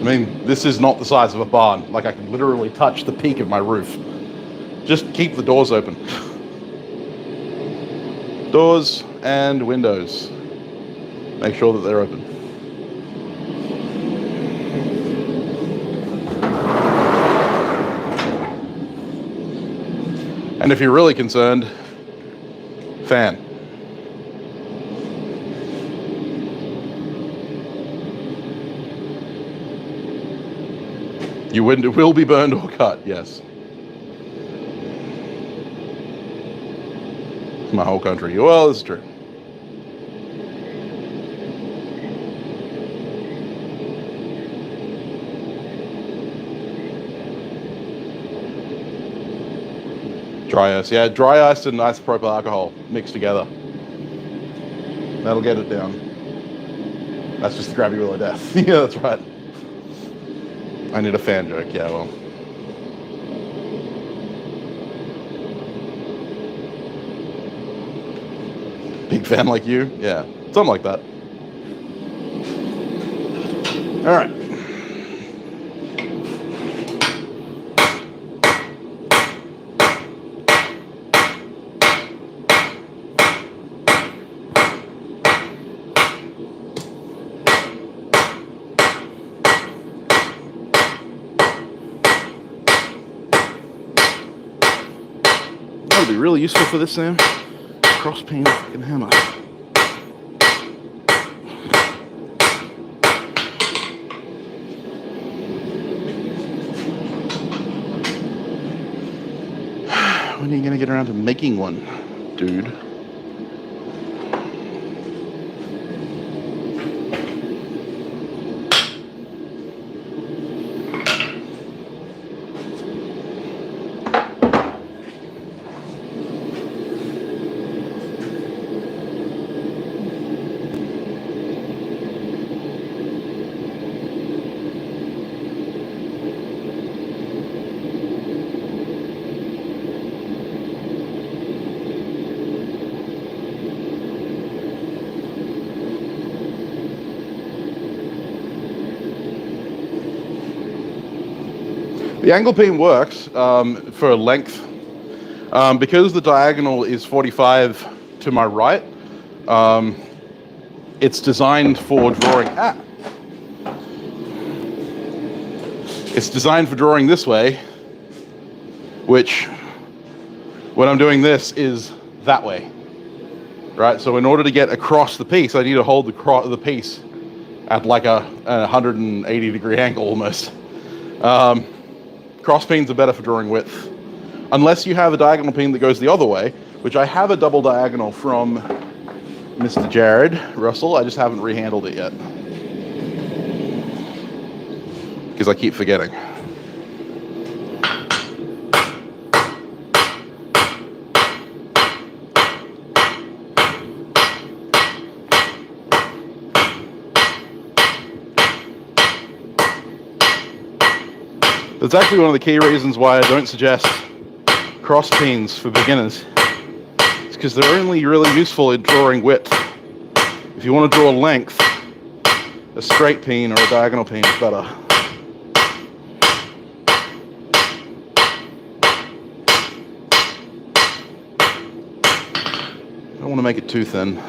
I mean, this is not the size of a barn. I can literally touch the peak of my roof. Just keep the doors open. Doors and windows. Make sure that they're open. And if you're really concerned, fan. You will be burned or cut, yes. My whole country. Well, this is true. Dry ice, yeah, dry ice and isopropyl alcohol mixed together. That'll get it down. That's just the gravity wheel of death. Yeah, that's right. I need a fan joke, yeah, well. Big fan like you? Yeah, something like that. All right. That would be really useful for this, Sam. Cross peen fucking hammer. When are you gonna get around to making one, dude? The angle peen works for length. Because the diagonal is 45 to my right, it's designed for drawing. It's designed for drawing this way, which, when I'm doing this, is that way. Right? So in order to get across the piece, I need to hold the piece at like a 180 degree angle almost. Cross peens are better for drawing width. Unless you have a diagonal peen that goes the other way, which I have a double diagonal from Mr. Jared Russell. I just haven't rehandled it yet. Because I keep forgetting. That's actually one of the key reasons why I don't suggest cross peens for beginners. It's because they're only really useful in drawing width. If you want to draw length, a straight peen or a diagonal peen is better. I don't want to make it too thin.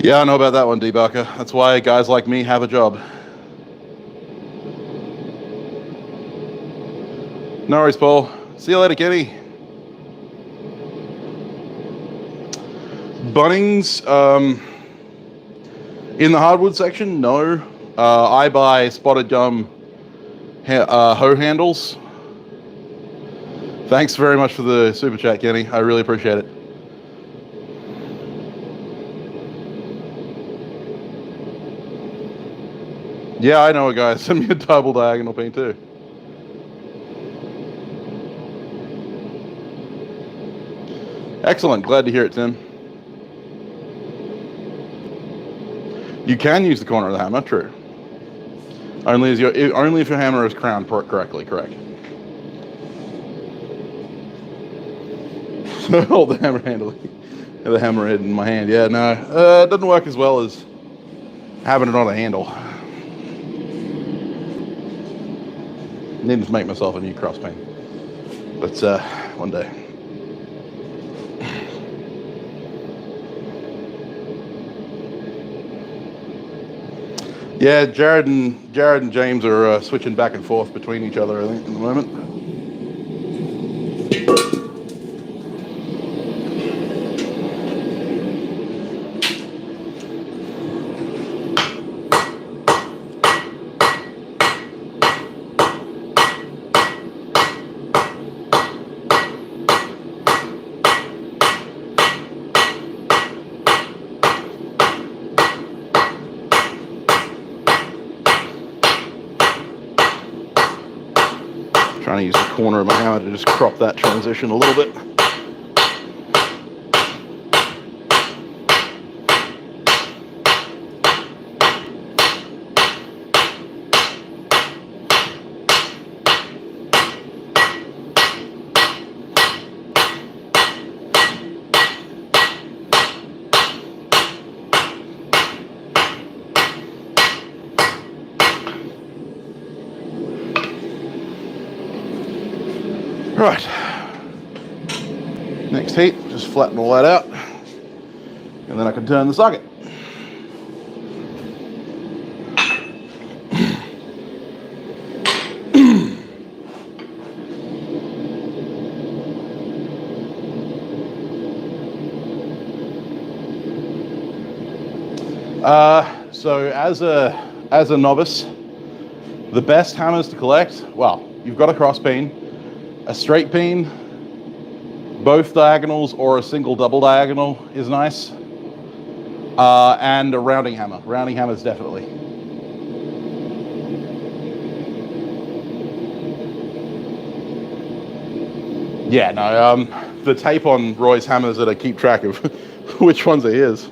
Yeah, I know about that one, Debugger. That's why guys like me have a job. No worries, Paul. See you later, Kenny. Bunnings, in the hardwood section, no. I buy spotted gum hoe handles. Thanks very much for the super chat, Kenny. I really appreciate it. Yeah, I know a guy. Send me a double diagonal peen too. Excellent. Glad to hear it, Tim. You can use the corner of the hammer. True. Only if your hammer is crowned correctly. Correct. Hold the hammer handle, the hammerhead in my hand. Yeah, no, it doesn't work as well as having it on a handle. Need to make myself a new cross peen, but one day. Yeah, Jared and James are switching back and forth between each other, I think, at the moment. Trying to use the corner of my hammer to just crop that transition a little bit. Right, next heat, just flatten all that out, and then I can turn the socket. So as a novice, the best hammers to collect, well, you've got a cross peen, a straight peen, both diagonals or a single double diagonal is nice, and a rounding hammer. Rounding hammers definitely. Yeah, no, the tape on Roy's hammers that I keep track of which ones are his.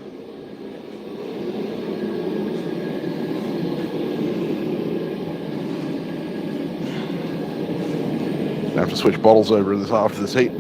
I have to switch bottles over this after this heat.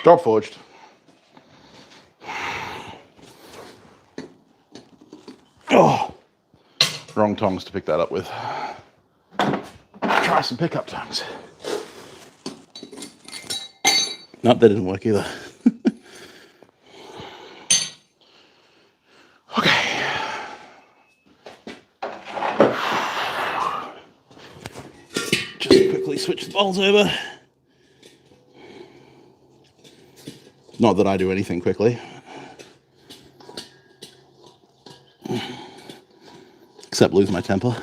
Drop forged. Oh, wrong tongs to pick that up with. Try some pickup tongs. Nope, that didn't work either. Okay. Just quickly switch the bolts over. Not that I do anything quickly. Except lose my temper.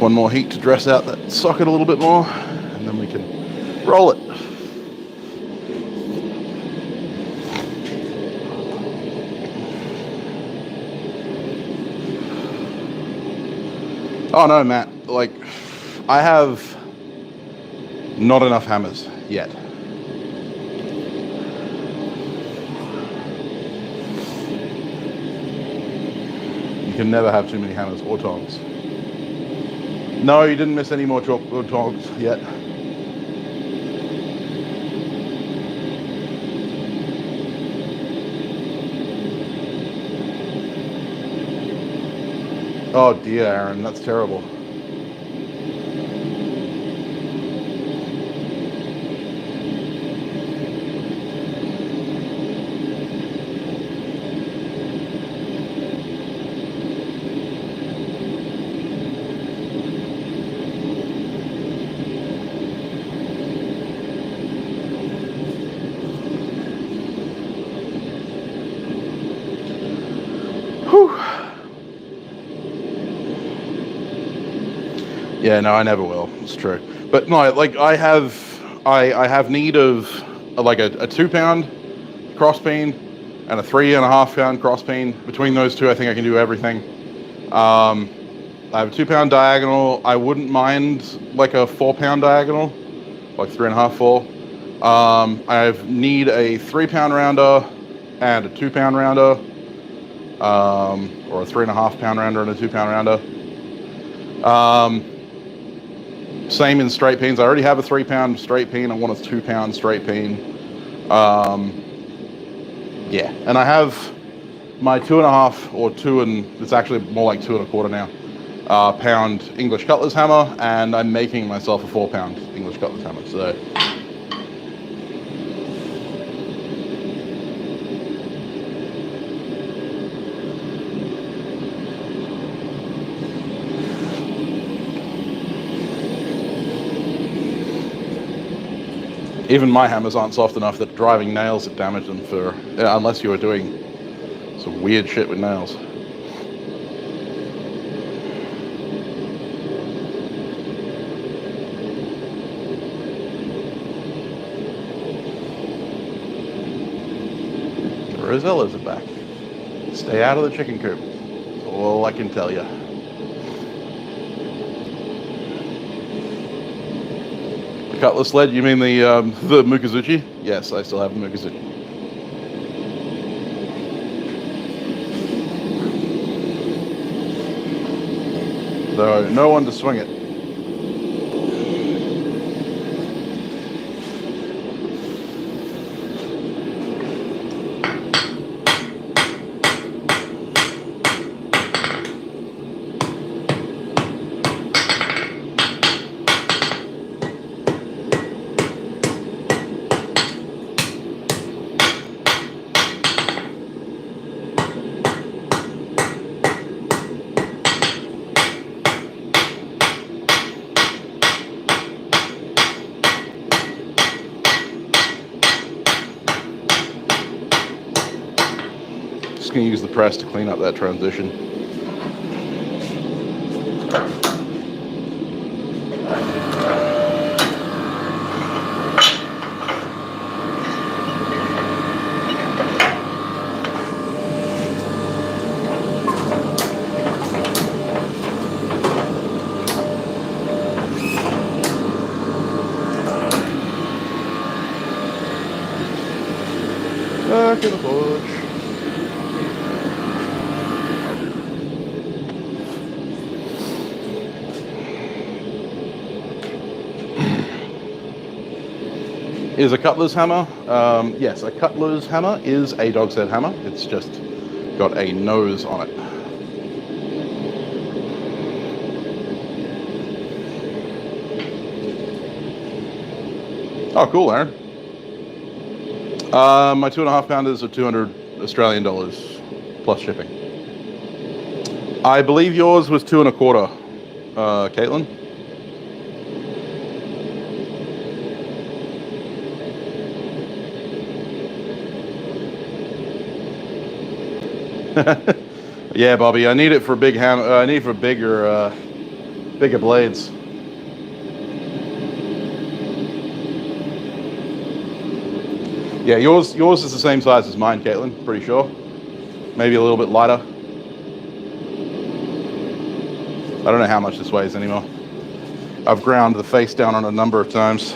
Just one more heat to dress out that socket a little bit more, and then we can roll it. Oh no, Matt, like, I have not enough hammers yet. You can never have too many hammers or tongs. No, you didn't miss any more tongs yet. Oh dear, Aaron, that's terrible. Whew. Yeah, no, I never will. It's true. But no, like I have need of like a 2 pound cross peen and a 3.5 pound cross peen. Between those two, I think I can do everything. I have a 2 pound diagonal. I wouldn't mind like a 4 pound diagonal, like 3.5, 4. I need a 3 pound rounder and a 2 pound rounder, or a 3.5 pound rounder and a 2 pound rounder. Same in straight peens. I already have a 3 pound straight peen. I want a 2 pound straight peen. Yeah, and I have my 2.5 or 2 and it's actually more like 2.25 now. Pound English Cutlass hammer, and I'm making myself a 4 pound English Cutlass hammer. So. Even my hammers aren't soft enough that driving nails would damage them for, unless you were doing some weird shit with nails. The Rosellas are back. Stay out of the chicken coop. That's all I can tell you. Cutlass lead? You mean the Mukazuchi? Yes, I still have the Mukazuchi. Though no one to swing it. Just going to use the press to clean up that transition. Back in the forge. Is a Cutlass hammer? Yes, a Cutlass hammer is a dog's head hammer. It's just got a nose on it. Oh, cool, Aaron. My 2.5 pounders are 200 Australian dollars plus shipping. I believe yours was 2.25, Caitlin. Yeah, Bobby, I need it for big ham. I need it for bigger bigger blades. Yeah, yours is the same size as mine, Caitlin, pretty sure. Maybe a little bit lighter. I don't know how much this weighs anymore. I've ground the face down on a number of times.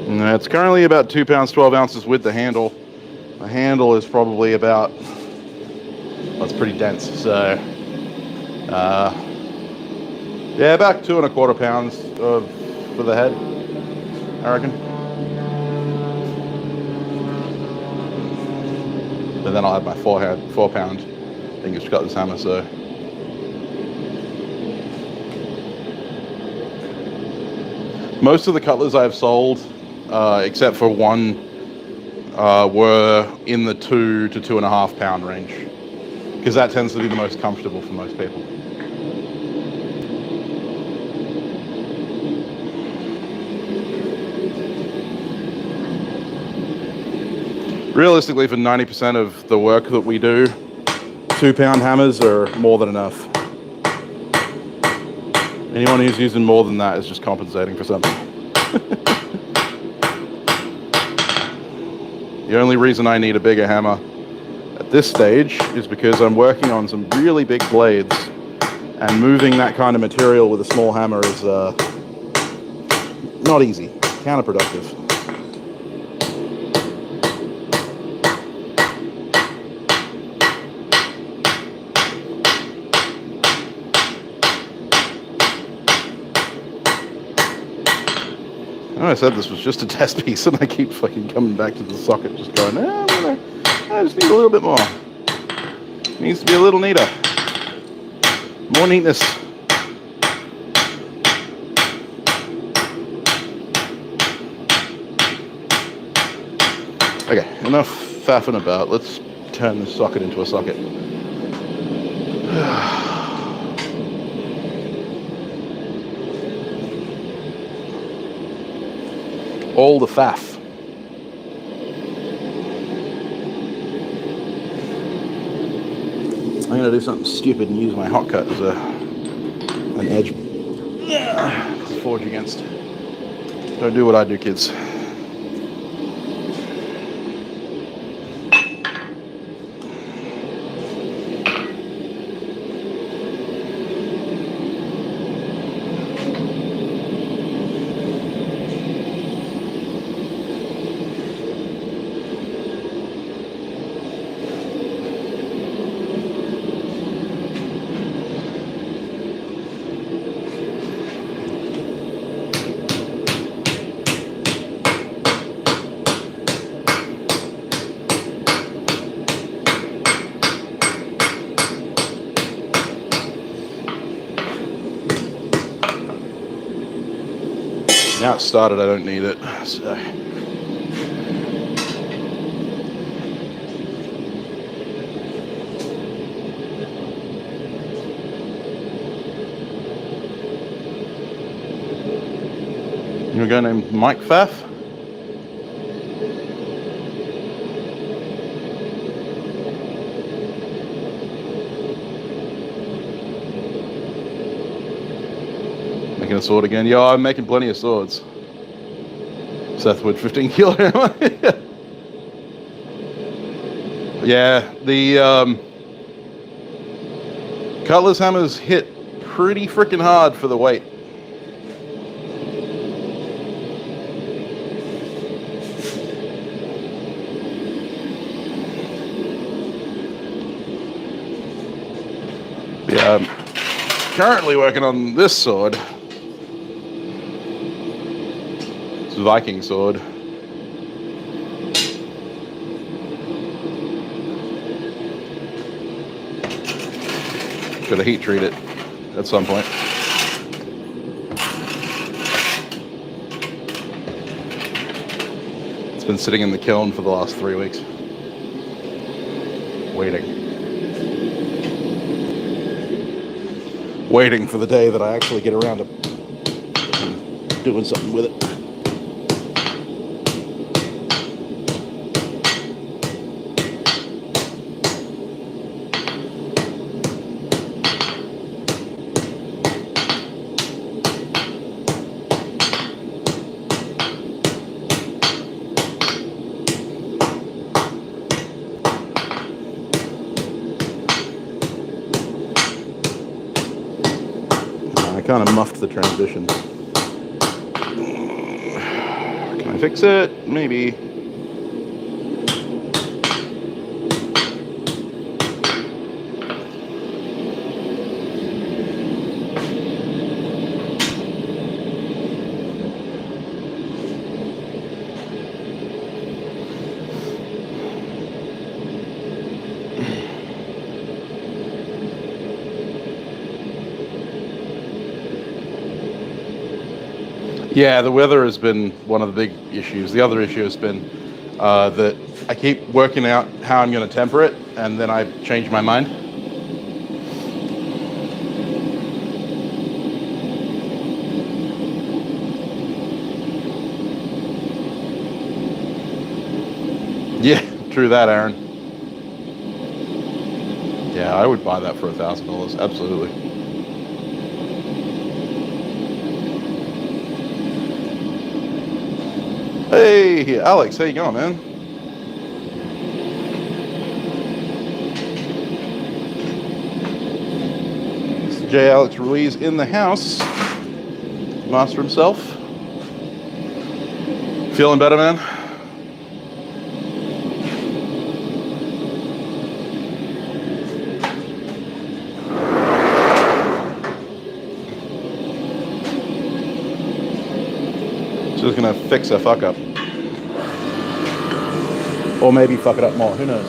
And it's currently about 2 pounds, 12 ounces with the handle. The handle is probably about, well, it's pretty dense, so yeah, about 2 1/4 pounds for the head, I reckon. And then I'll have my 4 pound English Cutlass hammer, so. Most of the Cutlers I've sold, except for one, were in the 2 to 2.5 pound range, because that tends to be the most comfortable for most people. Realistically, for 90% of the work that we do, 2 pound hammers are more than enough. Anyone who's using more than that is just compensating for something. The only reason I need a bigger hammer at this stage is because I'm working on some really big blades, and moving that kind of material with a small hammer is not easy, counterproductive. I said this was just a test piece, and I keep fucking coming back to the socket, just going, I just need a little bit more. It needs to be a little neater. More neatness. Okay, enough faffing about. Let's turn this socket into a socket. All the faff. I'm going to do something stupid and use my hot cut as an edge to forge against. Don't do what I do, kids. Now it's started, I don't need it, so. You a guy named Mike Pfaff? Making a sword again? Yeah, I'm making plenty of swords. Sethwood 15 kilo hammer. Yeah, the Cutlass hammers hit pretty freaking hard for the weight. Yeah, I'm currently working on this sword. Viking sword. Gotta heat treat it at some point. It's been sitting in the kiln for the last 3 weeks. Waiting for the day that I actually get around to doing something with it. kind of muffed the transmission. Can I fix it? Maybe. Yeah, the weather has been one of the big issues. The other issue has been that I keep working out how I'm going to temper it, and then I change my mind. Yeah, true that, Aaron. Yeah, I would buy that for $1,000, absolutely. Hey, Alex, how you going, man? Mr. J. Alex Ruiz in the house. Master himself. Feeling better, man? Just gonna fix a fuck up. Or maybe fuck it up more, who knows?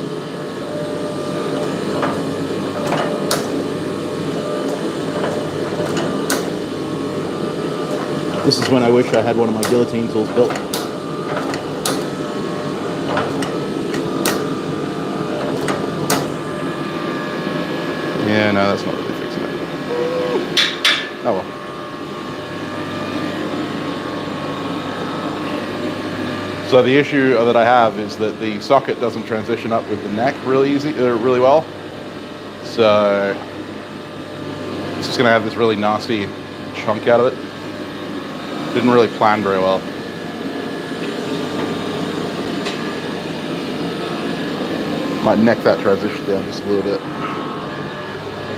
This is when I wish I had one of my guillotine tools built. Yeah, no, that's not really fixing it. Oh well. So the issue that I have is that the socket doesn't transition up with the neck really well. So it's just gonna have this really nasty chunk out of it. Didn't really plan very well. Might neck that transition down just a little bit.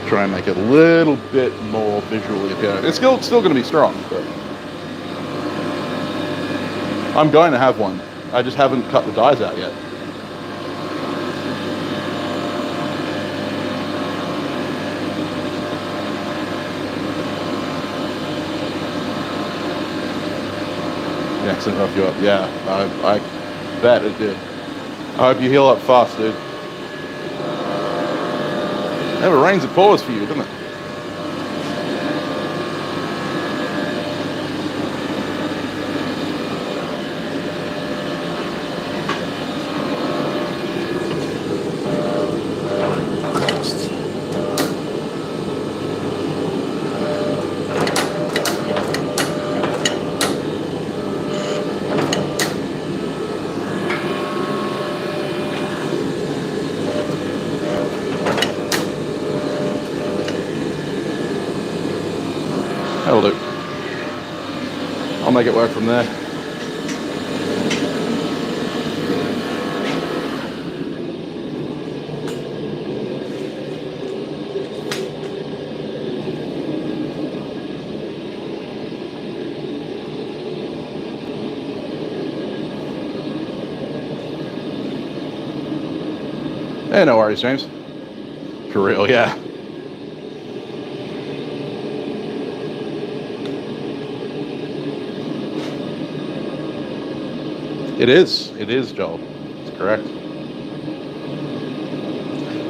Try and make it a little bit more visually appealing. It's still gonna be strong, but I'm going to have one. I just haven't cut the dies out yet. The accident roughed you up. Yeah, I bet it did. I hope you heal up fast, dude. Never rains, it pours for you, doesn't it? That'll do. I'll make it work from there. Hey, no worries, James. For real, yeah. It is, Joel. That's correct.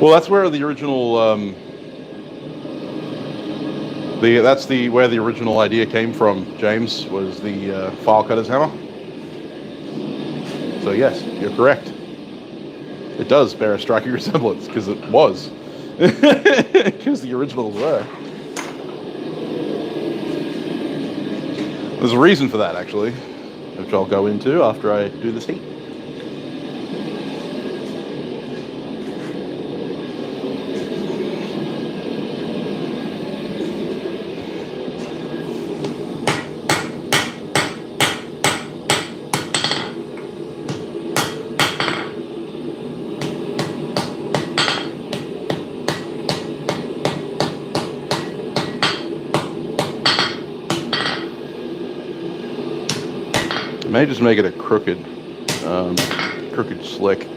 Well, that's where the original, where the original idea came from, James, was the file cutter's hammer. So yes, you're correct. It does bear a striking resemblance, because it was. Because the originals were. There's a reason for that, actually, which I'll go into after I do this heat. may just make it a crooked slick.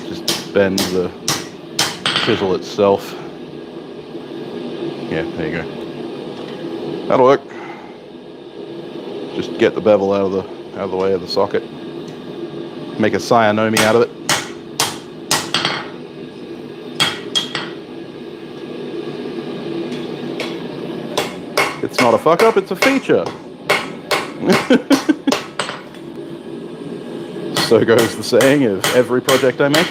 Just bend the chisel itself. Yeah, there you go. That'll work. Just get the bevel out of the way of the socket. Make a cyanomy out of it. It's not a fuck up, it's a feature. So goes the saying of every project I make.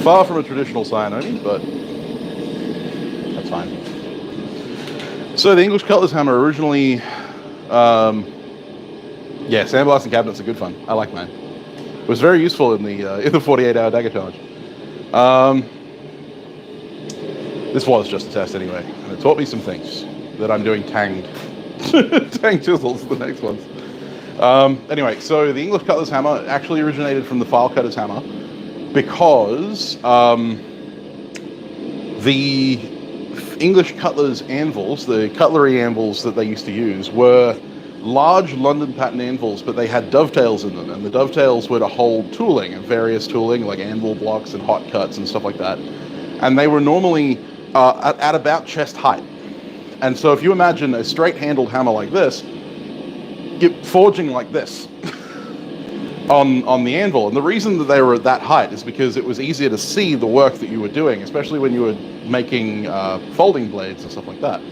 Far from a traditional cyanomy, but that's fine. So the English Cutlass hammer originally, yeah, sandblasting cabinets are good fun. I like mine. It was very useful in the 48-hour dagger challenge. This was just a test anyway, and it taught me some things that I'm doing tanged chisels, the next ones. Anyway, so the English Cutlass hammer actually originated from the file cutter's hammer, because the English cutler's anvils, the cutlery anvils that they used to use, were large London pattern anvils, but they had dovetails in them, and the dovetails were to hold tooling, and various tooling like anvil blocks and hot cuts and stuff like that. And they were normally at about chest height. And so if you imagine a straight-handled hammer like this, forging like this on the anvil. And the reason that they were at that height is because it was easier to see the work that you were doing, especially when you were making folding blades and stuff like that.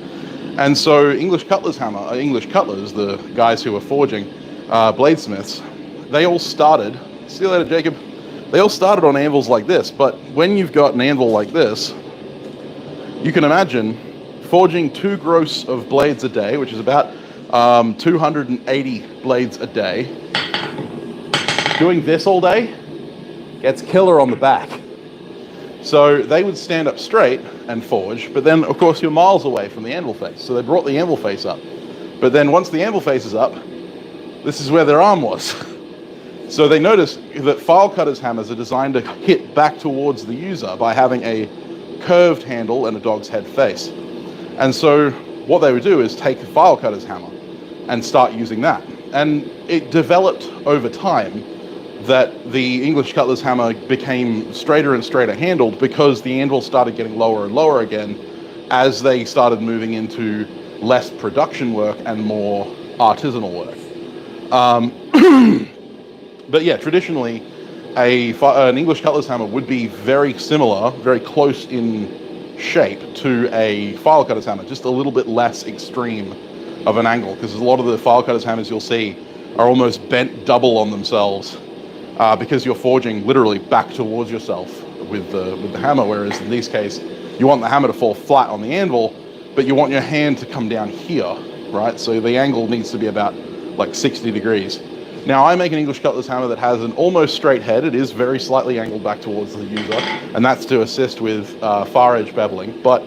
And so English cutlers, the guys who were forging, bladesmiths, they all started, see you later, Jacob, they all started on anvils like this. But when you've got an anvil like this, you can imagine forging 2 gross of blades a day, which is about 280 blades a day. Doing this all day gets killer on the back. So they would stand up straight and forge, but then of course you're miles away from the anvil face. So they brought the anvil face up. But then once the anvil face is up, this is where their arm was. So they noticed that file cutters hammers are designed to hit back towards the user by having a curved handle and a dog's head face. And so what they would do is take a file cutter's hammer and start using that. And it developed over time that the English cutler's hammer became straighter and straighter handled because the anvil started getting lower and lower again as they started moving into less production work and more artisanal work. But yeah, traditionally, an English cutler's hammer would be very similar, very close in shape to a file cutter's hammer, just a little bit less extreme of an angle, because a lot of the file cutter's hammers you'll see are almost bent double on themselves because you're forging literally back towards yourself with the hammer, whereas in this case, you want the hammer to fall flat on the anvil, but you want your hand to come down here, right? So the angle needs to be about like 60 degrees. Now, I make an English cutler's hammer that has an almost straight head. It is very slightly angled back towards the user, and that's to assist with far edge beveling. But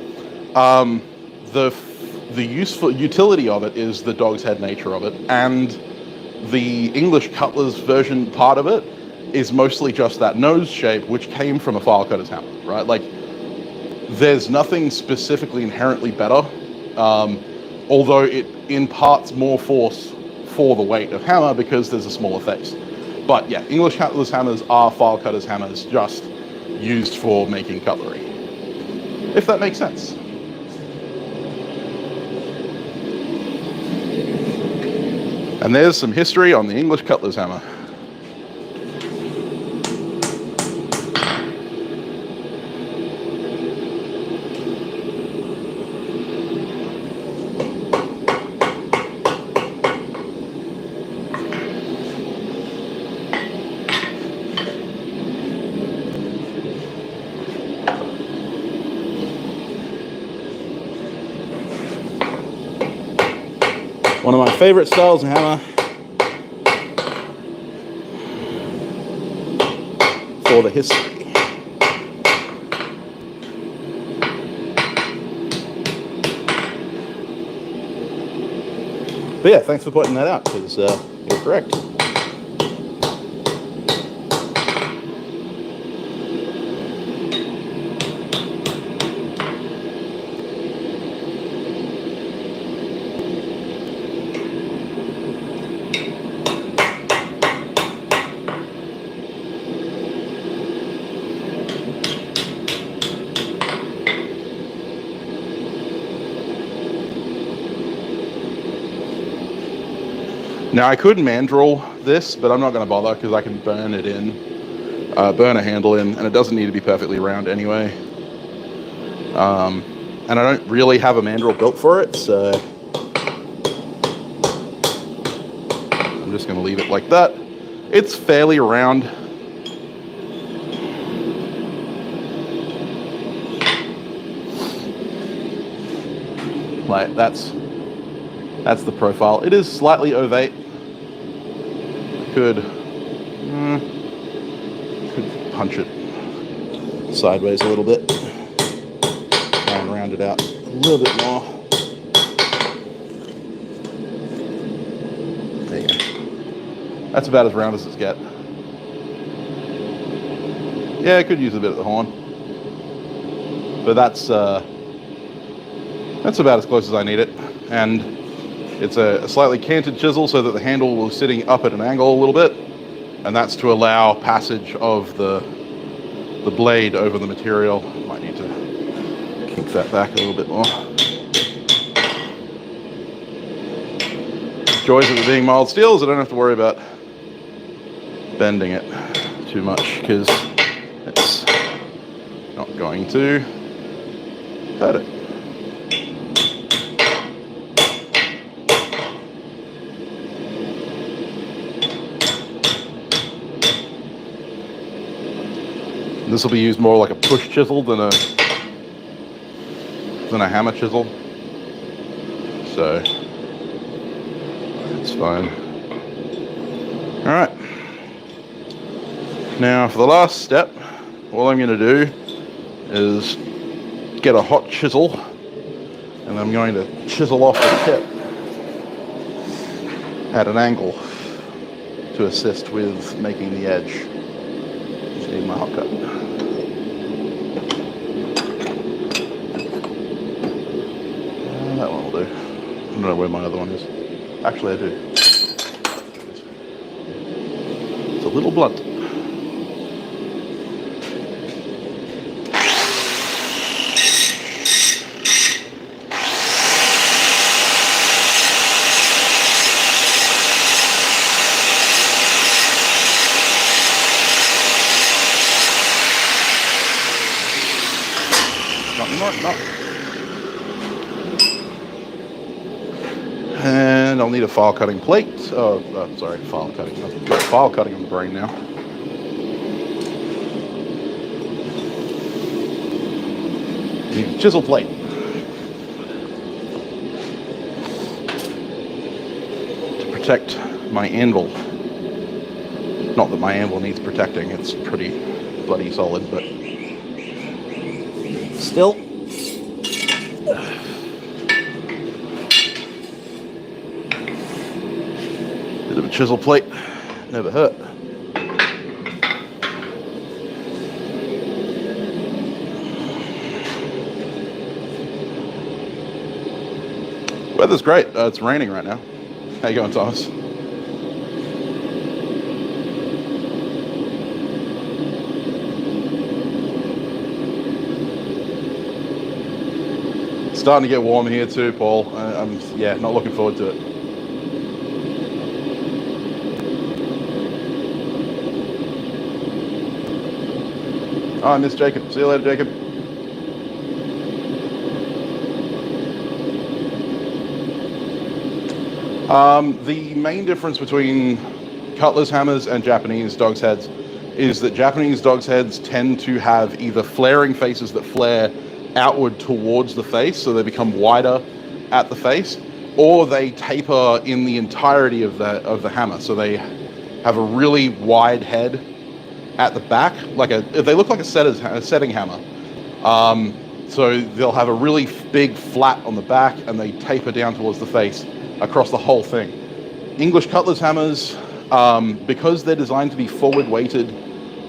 the useful utility of it is the dog's head nature of it, and the English cutler's version part of it is mostly just that nose shape, which came from a file cutter's hammer, right? Like, there's nothing specifically inherently better, although it imparts more force for the weight of hammer because there's a smaller face. But yeah, English cutler's hammers are file cutter's hammers, just used for making cutlery, if that makes sense. And there's some history on the English cutler's hammer. One of my favorite styles of hammer for the history. But yeah, thanks for pointing that out, because you're correct. Now I could mandrel this, but I'm not going to bother because I can burn it in, burn a handle in, and it doesn't need to be perfectly round anyway. And I don't really have a mandrel built for it, so I'm just going to leave it like that. It's fairly round. Like that's the profile. It is slightly ovate. Could punch it sideways a little bit. Try and round it out a little bit more. There you go. That's about as round as it's get. Yeah, I could use a bit of the horn, but that's about as close as I need it. And it's a slightly canted chisel so that the handle will be sitting up at an angle a little bit, and that's to allow passage of the blade over the material. Might need to kick that back a little bit more. Joys of it being mild steel is I don't have to worry about bending it too much, because it's not going to hurt it. This will be used more like a push chisel than a hammer chisel, so it's fine. All right. Now for the last step, all I'm going to do is get a hot chisel, and I'm going to chisel off the tip at an angle to assist with making the edge. Just need my hot cut. That one will do. I don't know where my other one is. Actually, I do. It's a little blunt. Not. And I'll need a file cutting plate. Sorry, file cutting. I've got file cutting on the brain now. Need a chisel plate. To protect my anvil. Not that my anvil needs protecting, it's pretty bloody solid, but still. Bit of a chisel plate, never hurt. Weather's great. It's raining right now. How you going, Thomas? It's starting to get warm here too, Paul. I'm not looking forward to it. Oh, I miss Jacob. See you later, Jacob. The main difference between Cutlass hammers and Japanese dog's heads is that Japanese dog's heads tend to have either flaring faces that flare outward towards the face, so they become wider at the face, or they taper in the entirety of the hammer, so they have a really wide head at the back, they look like a setting hammer. So they'll have a really big flat on the back, and they taper down towards the face. across the whole thing. English Cutlass hammers, because they're designed to be forward weighted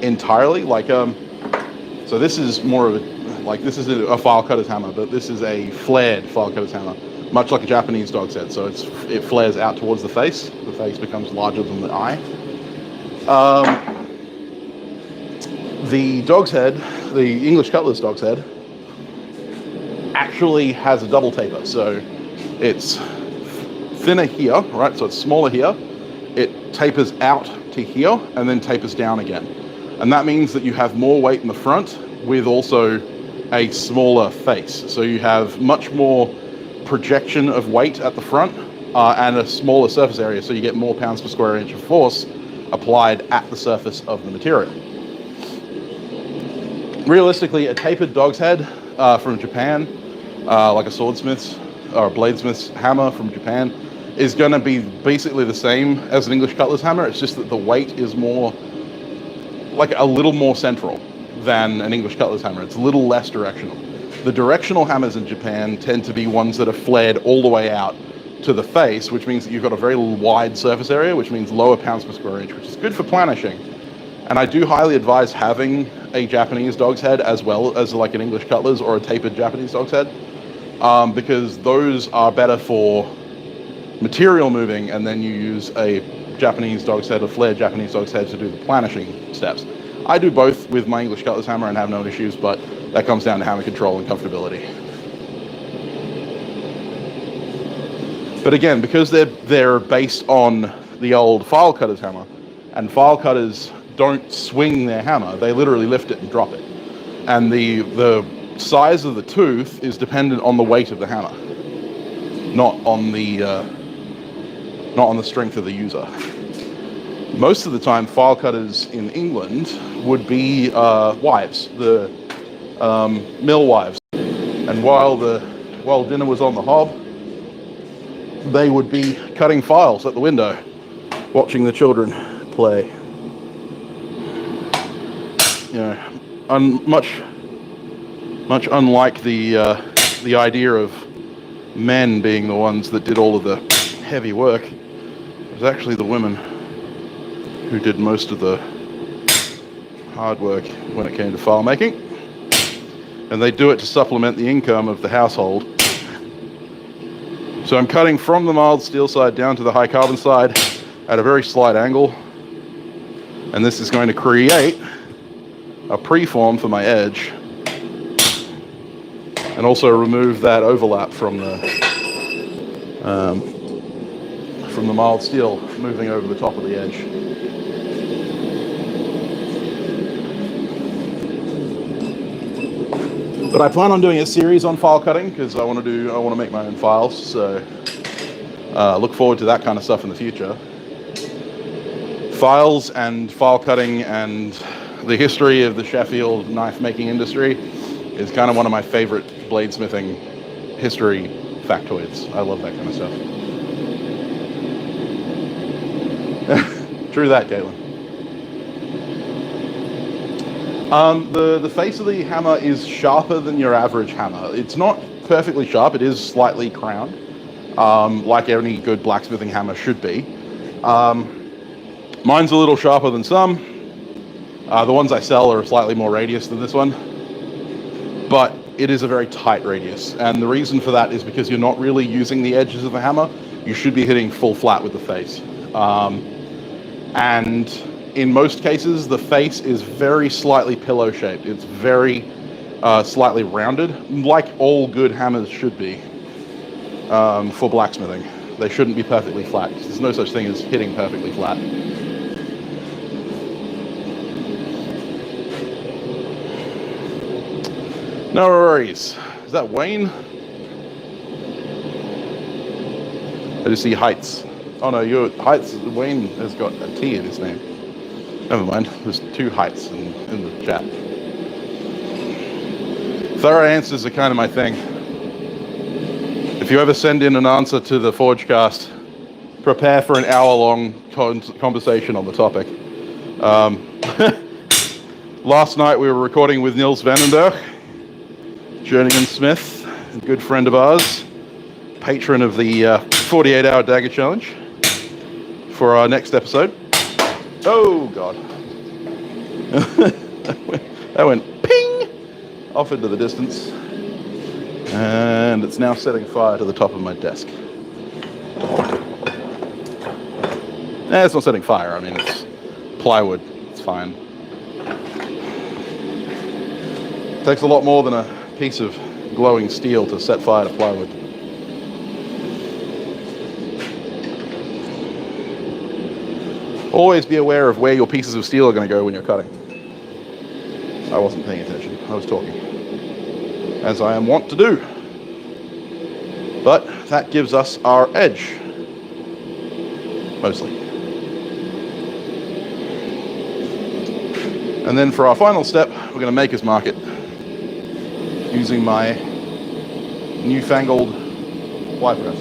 entirely, like so this is more of a, like this is a file cutter's hammer, but this is a flared file cutter's hammer, much like a Japanese dog's head. So it flares out towards the face. The face becomes larger than the eye. The dog's head, the English Cutlass dog's head, actually has a double taper. So it's thinner here, right? So it's smaller here. It tapers out to here and then tapers down again. And that means that you have more weight in the front with also a smaller face. So you have much more projection of weight at the front and a smaller surface area. So you get more pounds per square inch of force applied at the surface of the material. Realistically, a tapered dog's head from Japan, like a swordsmith's or a bladesmith's hammer from Japan, is going to be basically the same as an English Cutlass hammer. It's just that the weight is more, like a little more central than an English Cutlass hammer. It's a little less directional. The directional hammers in Japan tend to be ones that are flared all the way out to the face, which means that you've got a very wide surface area, which means lower pounds per square inch, which is good for planishing. And I do highly advise having a Japanese dog's head as well as like an English Cutlass or a tapered Japanese dog's head, because those are better for material moving, and then you use a Japanese dog's head, a flared Japanese dog's head, to do the planishing steps. I do both with my English Cutlass hammer and have no issues, but that comes down to hammer control and comfortability. But again, because they're based on the old file cutter's hammer, and file cutters don't swing their hammer, they literally lift it and drop it. And the size of the tooth is dependent on the weight of the hammer, not on the strength of the user. Most of the time, file cutters in England would be wives, the mill wives. And while dinner was on the hob, they would be cutting files at the window, watching the children play. You know, much unlike the idea of men being the ones that did all of the heavy work, it was actually the women who did most of the hard work when it came to file making. And they do it to supplement the income of the household. So I'm cutting from the mild steel side down to the high carbon side at a very slight angle. And this is going to create a preform for my edge, and also remove that overlap from the mild steel moving over the top of the edge. But I plan on doing a series on file cutting because I want to make my own files. So look forward to that kind of stuff in the future. Files and file cutting and the history of the Sheffield knife making industry is kind of one of my favorite bladesmithing history factoids. I love that kind of stuff. True that, Galen. The face of the hammer is sharper than your average hammer. It's not perfectly sharp, it is slightly crowned, like any good blacksmithing hammer should be. Mine's a little sharper than some. The ones I sell are slightly more radius than this one, but it is a very tight radius. And the reason for that is because you're not really using the edges of the hammer. You should be hitting full flat with the face. And in most cases, the face is very slightly pillow-shaped. It's very slightly rounded, like all good hammers should be for blacksmithing. They shouldn't be perfectly flat, because there's no such thing as hitting perfectly flat. No worries. Is that Wayne? I just see Heights. Oh no, your Heights. Wayne has got a T in his name. Never mind. There's two Heights in the chat. Thorough answers are kind of my thing. If you ever send in an answer to the Forgecast, prepare for an hour-long conversation on the topic. Last night we were recording with Niels Vandenberg, journeyman smith, a good friend of ours, patron of the 48-hour dagger challenge for our next episode. Oh God. That went ping off into the distance. And it's now setting fire to the top of my desk. It's not setting fire. I mean, it's plywood. It's fine. It takes a lot more than a piece of glowing steel to set fire to plywood. Always be aware of where your pieces of steel are going to go when you're cutting. I wasn't paying attention. I was talking, as I am wont to do. But that gives us our edge, mostly. And then for our final step, we're going to maker's mark it using my newfangled fly press.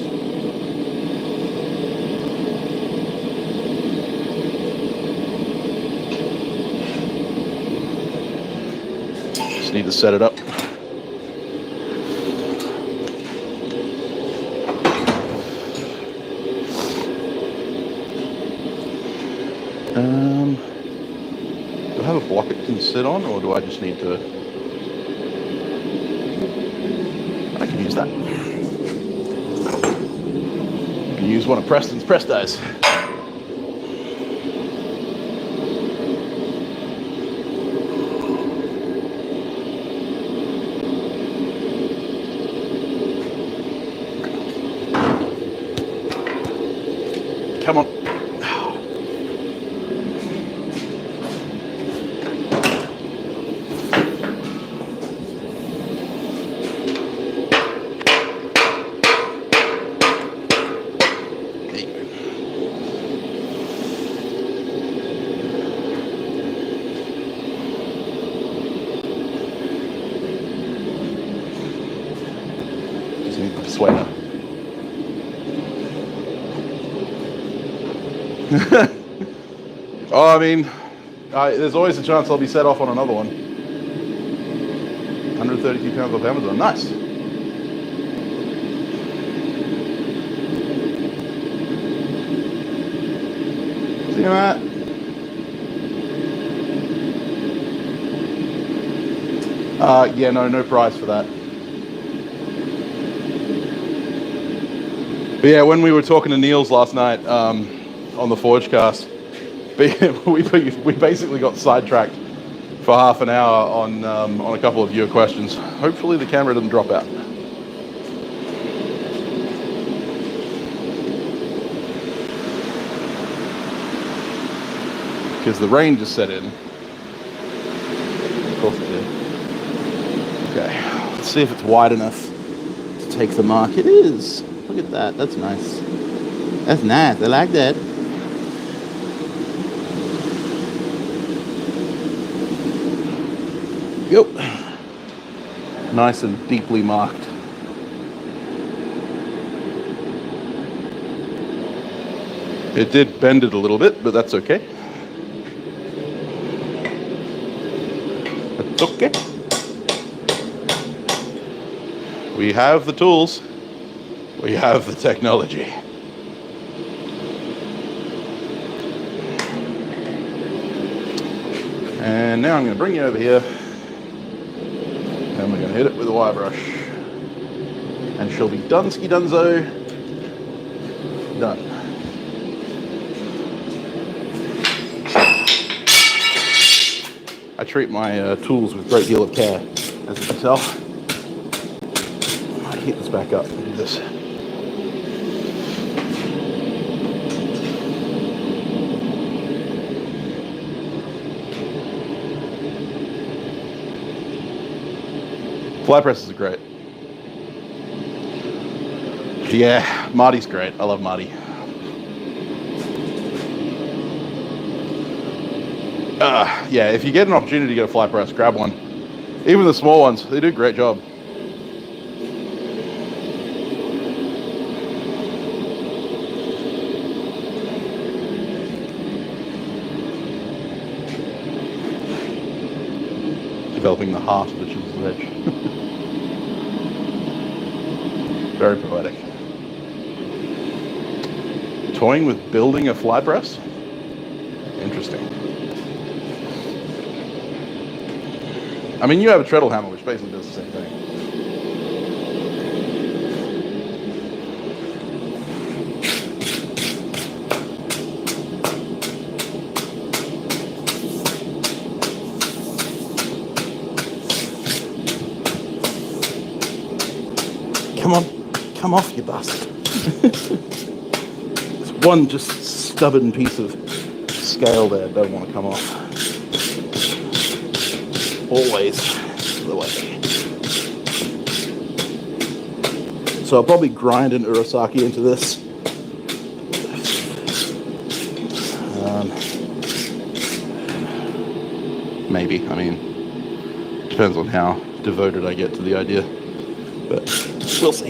Just need to set it up. Do I have a block it can sit on, or do I just need to? I can use that. I can use one of Preston's press dies. Come on. Persuader. Oh, I mean, there's always a chance I'll be set off on another one. 132 pounds off Amazon. Nice. See that? Yeah, no price for that. But yeah, when we were talking to Niels last night on the Forge cast, we basically got sidetracked for half an hour on a couple of viewer questions. Hopefully the camera didn't drop out. Because the rain just set in. Of course it did. Okay, let's see if it's wide enough to take the mark. It is. Look at that. That's nice. That's nice. I like that. Yep. Nice and deeply marked. It did bend it a little bit, but that's okay. That's okay. We have the tools. We have the technology. And now I'm going to bring you over here. And we're going to hit it with a wire brush. And she'll be done-ski dunzo. Done. I treat my tools with a great deal of care, as you can tell. I heat this back up and do this. Fly presses are great. Yeah, Marty's great. I love Marty. Yeah, if you get an opportunity to get a fly press, grab one. Even the small ones, they do a great job. Developing the heart of the chiseled edge. Very poetic. toying with building a fly press? Interesting. I mean, you have a treadle hammer, which basically does the same thing. Come on, come off, you bastard. There's one just stubborn piece of scale there, don't want to come off. Always the way. So I'll probably grind an Urasaki into this. Maybe, I mean, depends on how devoted I get to the idea, but we'll see.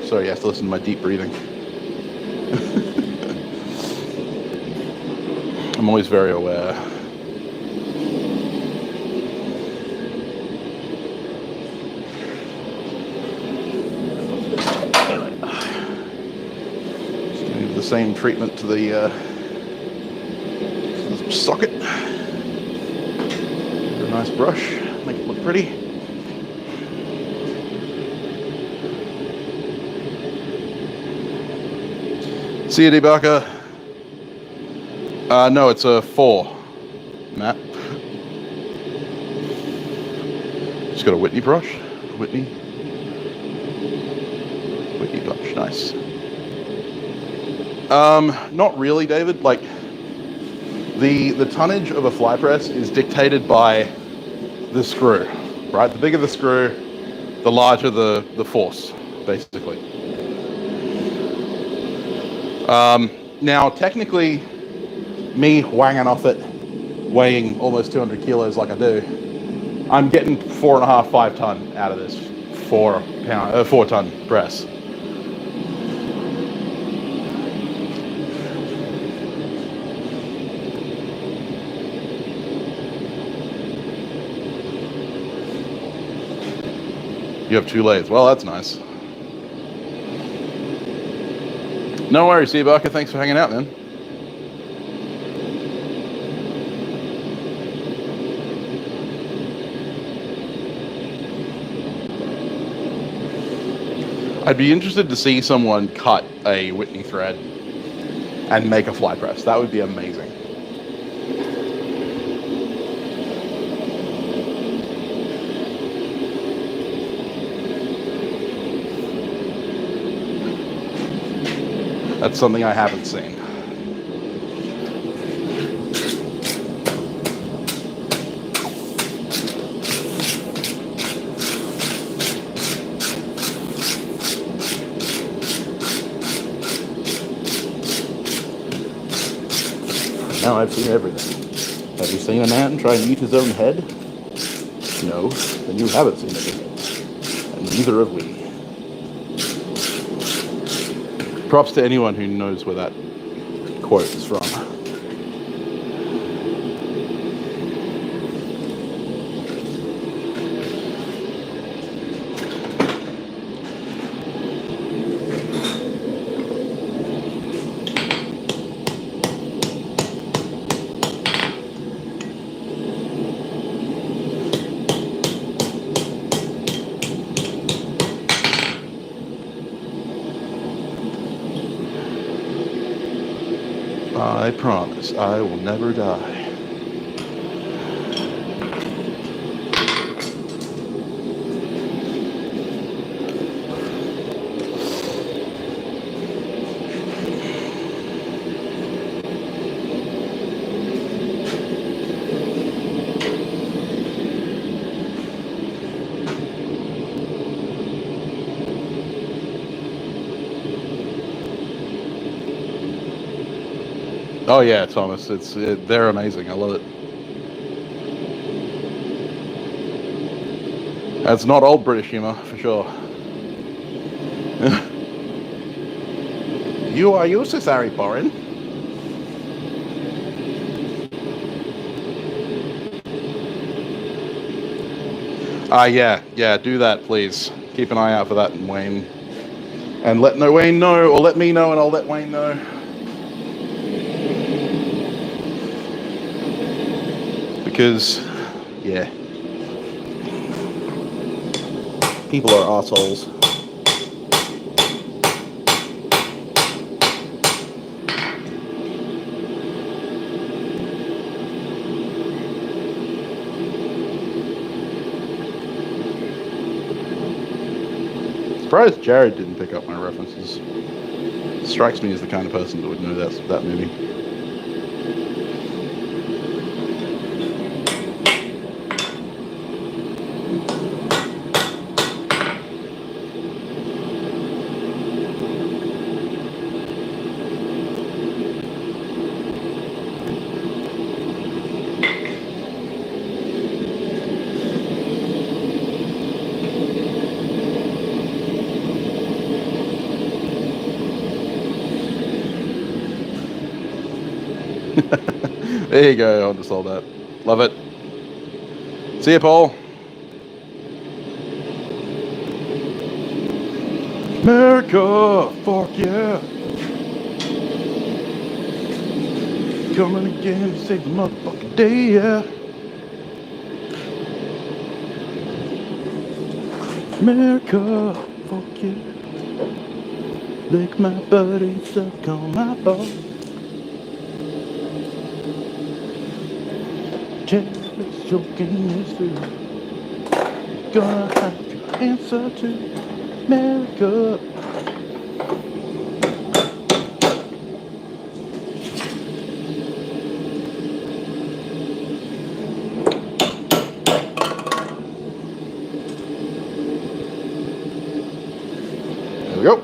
Sorry, you have to listen to my deep breathing. I'm always very aware. Just gonna give the same treatment to the socket. Give it a nice brush, make it look pretty. See you, debarker. No, it's a 4, Matt. Just got a Whitney brush. Whitney brush, nice. Not really, David. Like, the tonnage of a fly press is dictated by the screw, right? The bigger the screw, the larger the force, basically. Now, technically, me wanging off it, weighing almost 200 kilos like I do, I'm getting 4.5, 5 ton out of this 4 ton press. You have 2 lathes. Well, that's nice. No worries, Seabarker. Thanks for hanging out, man. I'd be interested to see someone cut a Whitney thread and make a fly press. That would be amazing. That's something I haven't seen. Now I've seen everything. Have you seen a man try and eat his own head? No, then you haven't seen anything. And neither have we. Props to anyone who knows where that quote is from. I promise I will never die. Oh yeah, Thomas, they're amazing. I love it. That's not old British humor, for sure. You are unnecessary, Borin. Yeah, do that, please. Keep an eye out for that, Wayne. And let Wayne know, or let me know, and I'll let Wayne know. Because, yeah. People are assholes. Surprised Jared didn't pick up my references. Strikes me as the kind of person that would know that movie. There you go, I'll just hold that. Love it. See you, Paul. America, fuck yeah. Coming again to save the motherfucking day, yeah. America, fuck yeah. Lick my buddy, suck on my ball. Jealous joking is through. Gonna have to answer to America. There we go.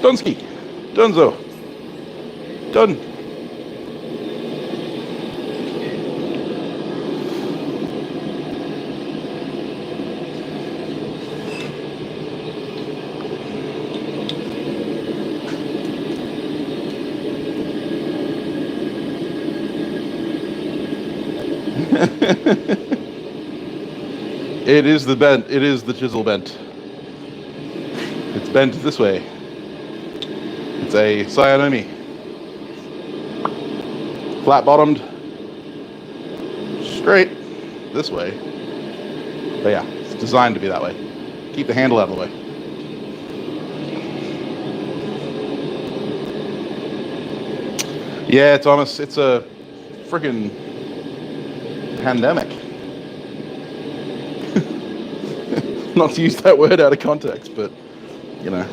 Dunsky. Dunzo. Done. It is the bent. It is the chisel bent. It's bent this way. It's a Cyanome. Flat bottomed. Straight this way. But yeah, it's designed to be that way. Keep the handle out of the way. Yeah, it's almost, it's a freaking pandemic. Not to use that word out of context, but you know.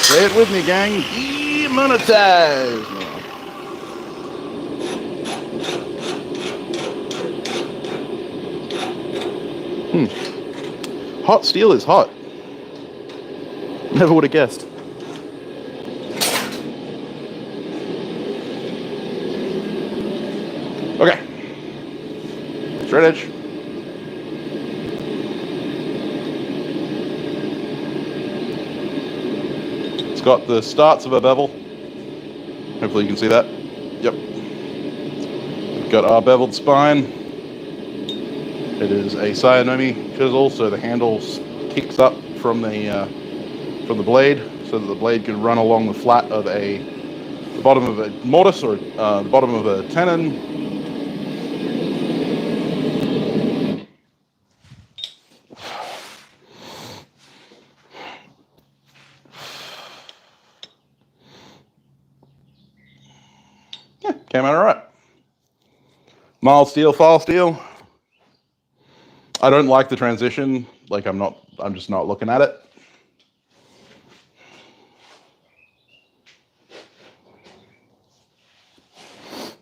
Say it with me, gang. Demonetize. Hot steel is hot. Never would have guessed. Okay. Straight edge. It's got the starts of a bevel. Hopefully you can see that. Yep. We've got our beveled spine. It is a Cyanome chisel, so the handle kicks up from the blade, so that the blade can run along the flat of the bottom of a mortise or the bottom of a tenon. Yeah, came out all right. Mild steel, file steel. I don't like the transition like I'm just not looking at it.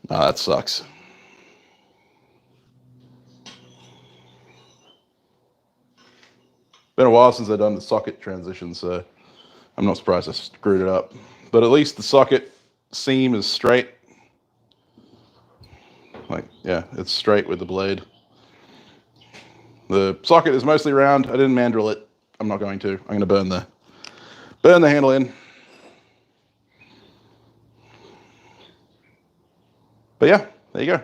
Oh, that sucks. Been a while since I've done the socket transition, so I'm not surprised I screwed it up. But at least the socket seam is straight. Like, yeah, it's straight with the blade. The socket is mostly round. I didn't mandrel it. I'm not going to. I'm going to burn the handle in. But yeah, there you go.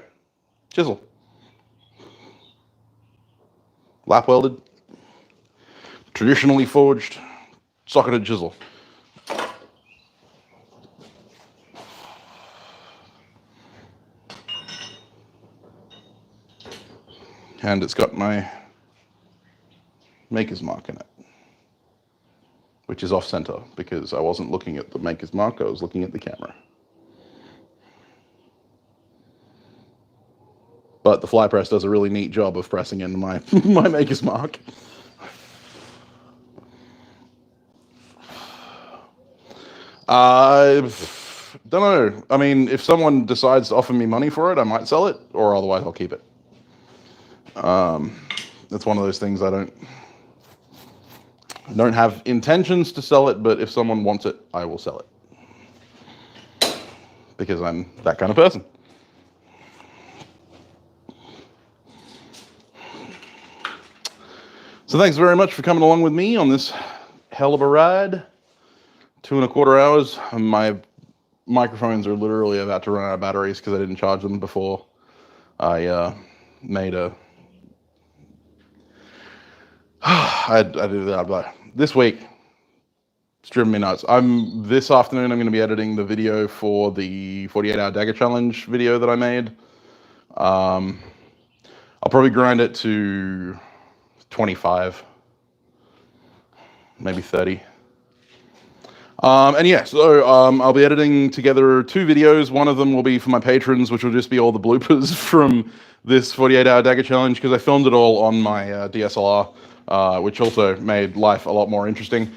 Chisel. Lap welded. Traditionally forged. Socketed chisel. And it's got my maker's mark in it, which is off center because I wasn't looking at the maker's mark, I was looking at the camera. But the fly press does a really neat job of pressing in my, my maker's mark. I don't know. I mean, if someone decides to offer me money for it, I might sell it, or otherwise I'll keep it. It's one of those things I don't have intentions to sell it, but if someone wants it, I will sell it. Because I'm that kind of person. So thanks very much for coming along with me on this hell of a ride. 2.25 hours. My microphones are literally about to run out of batteries because I didn't charge them before I made a... I did that, but this week it's driven me nuts. This afternoon I'm going to be editing the video for the 48-hour dagger challenge video that I made. I'll probably grind it to 25, maybe 30. And yeah, so I'll be editing together 2 videos. One of them will be for my patrons, which will just be all the bloopers from this 48-hour dagger challenge, because I filmed it all on my DSLR, which also made life a lot more interesting.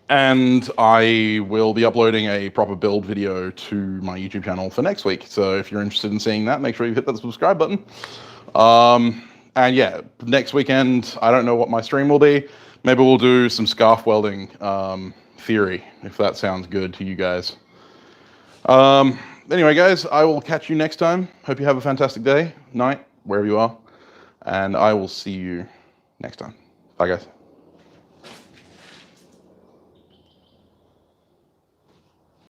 And I will be uploading a proper build video to my YouTube channel for next week. So if you're interested in seeing that, make sure you hit that subscribe button. And yeah, next weekend, I don't know what my stream will be. Maybe we'll do some scarf welding theory, if that sounds good to you guys. Anyway, guys, I will catch you next time. Hope you have a fantastic day, night, wherever you are. And I will see you next time. Bye, guys.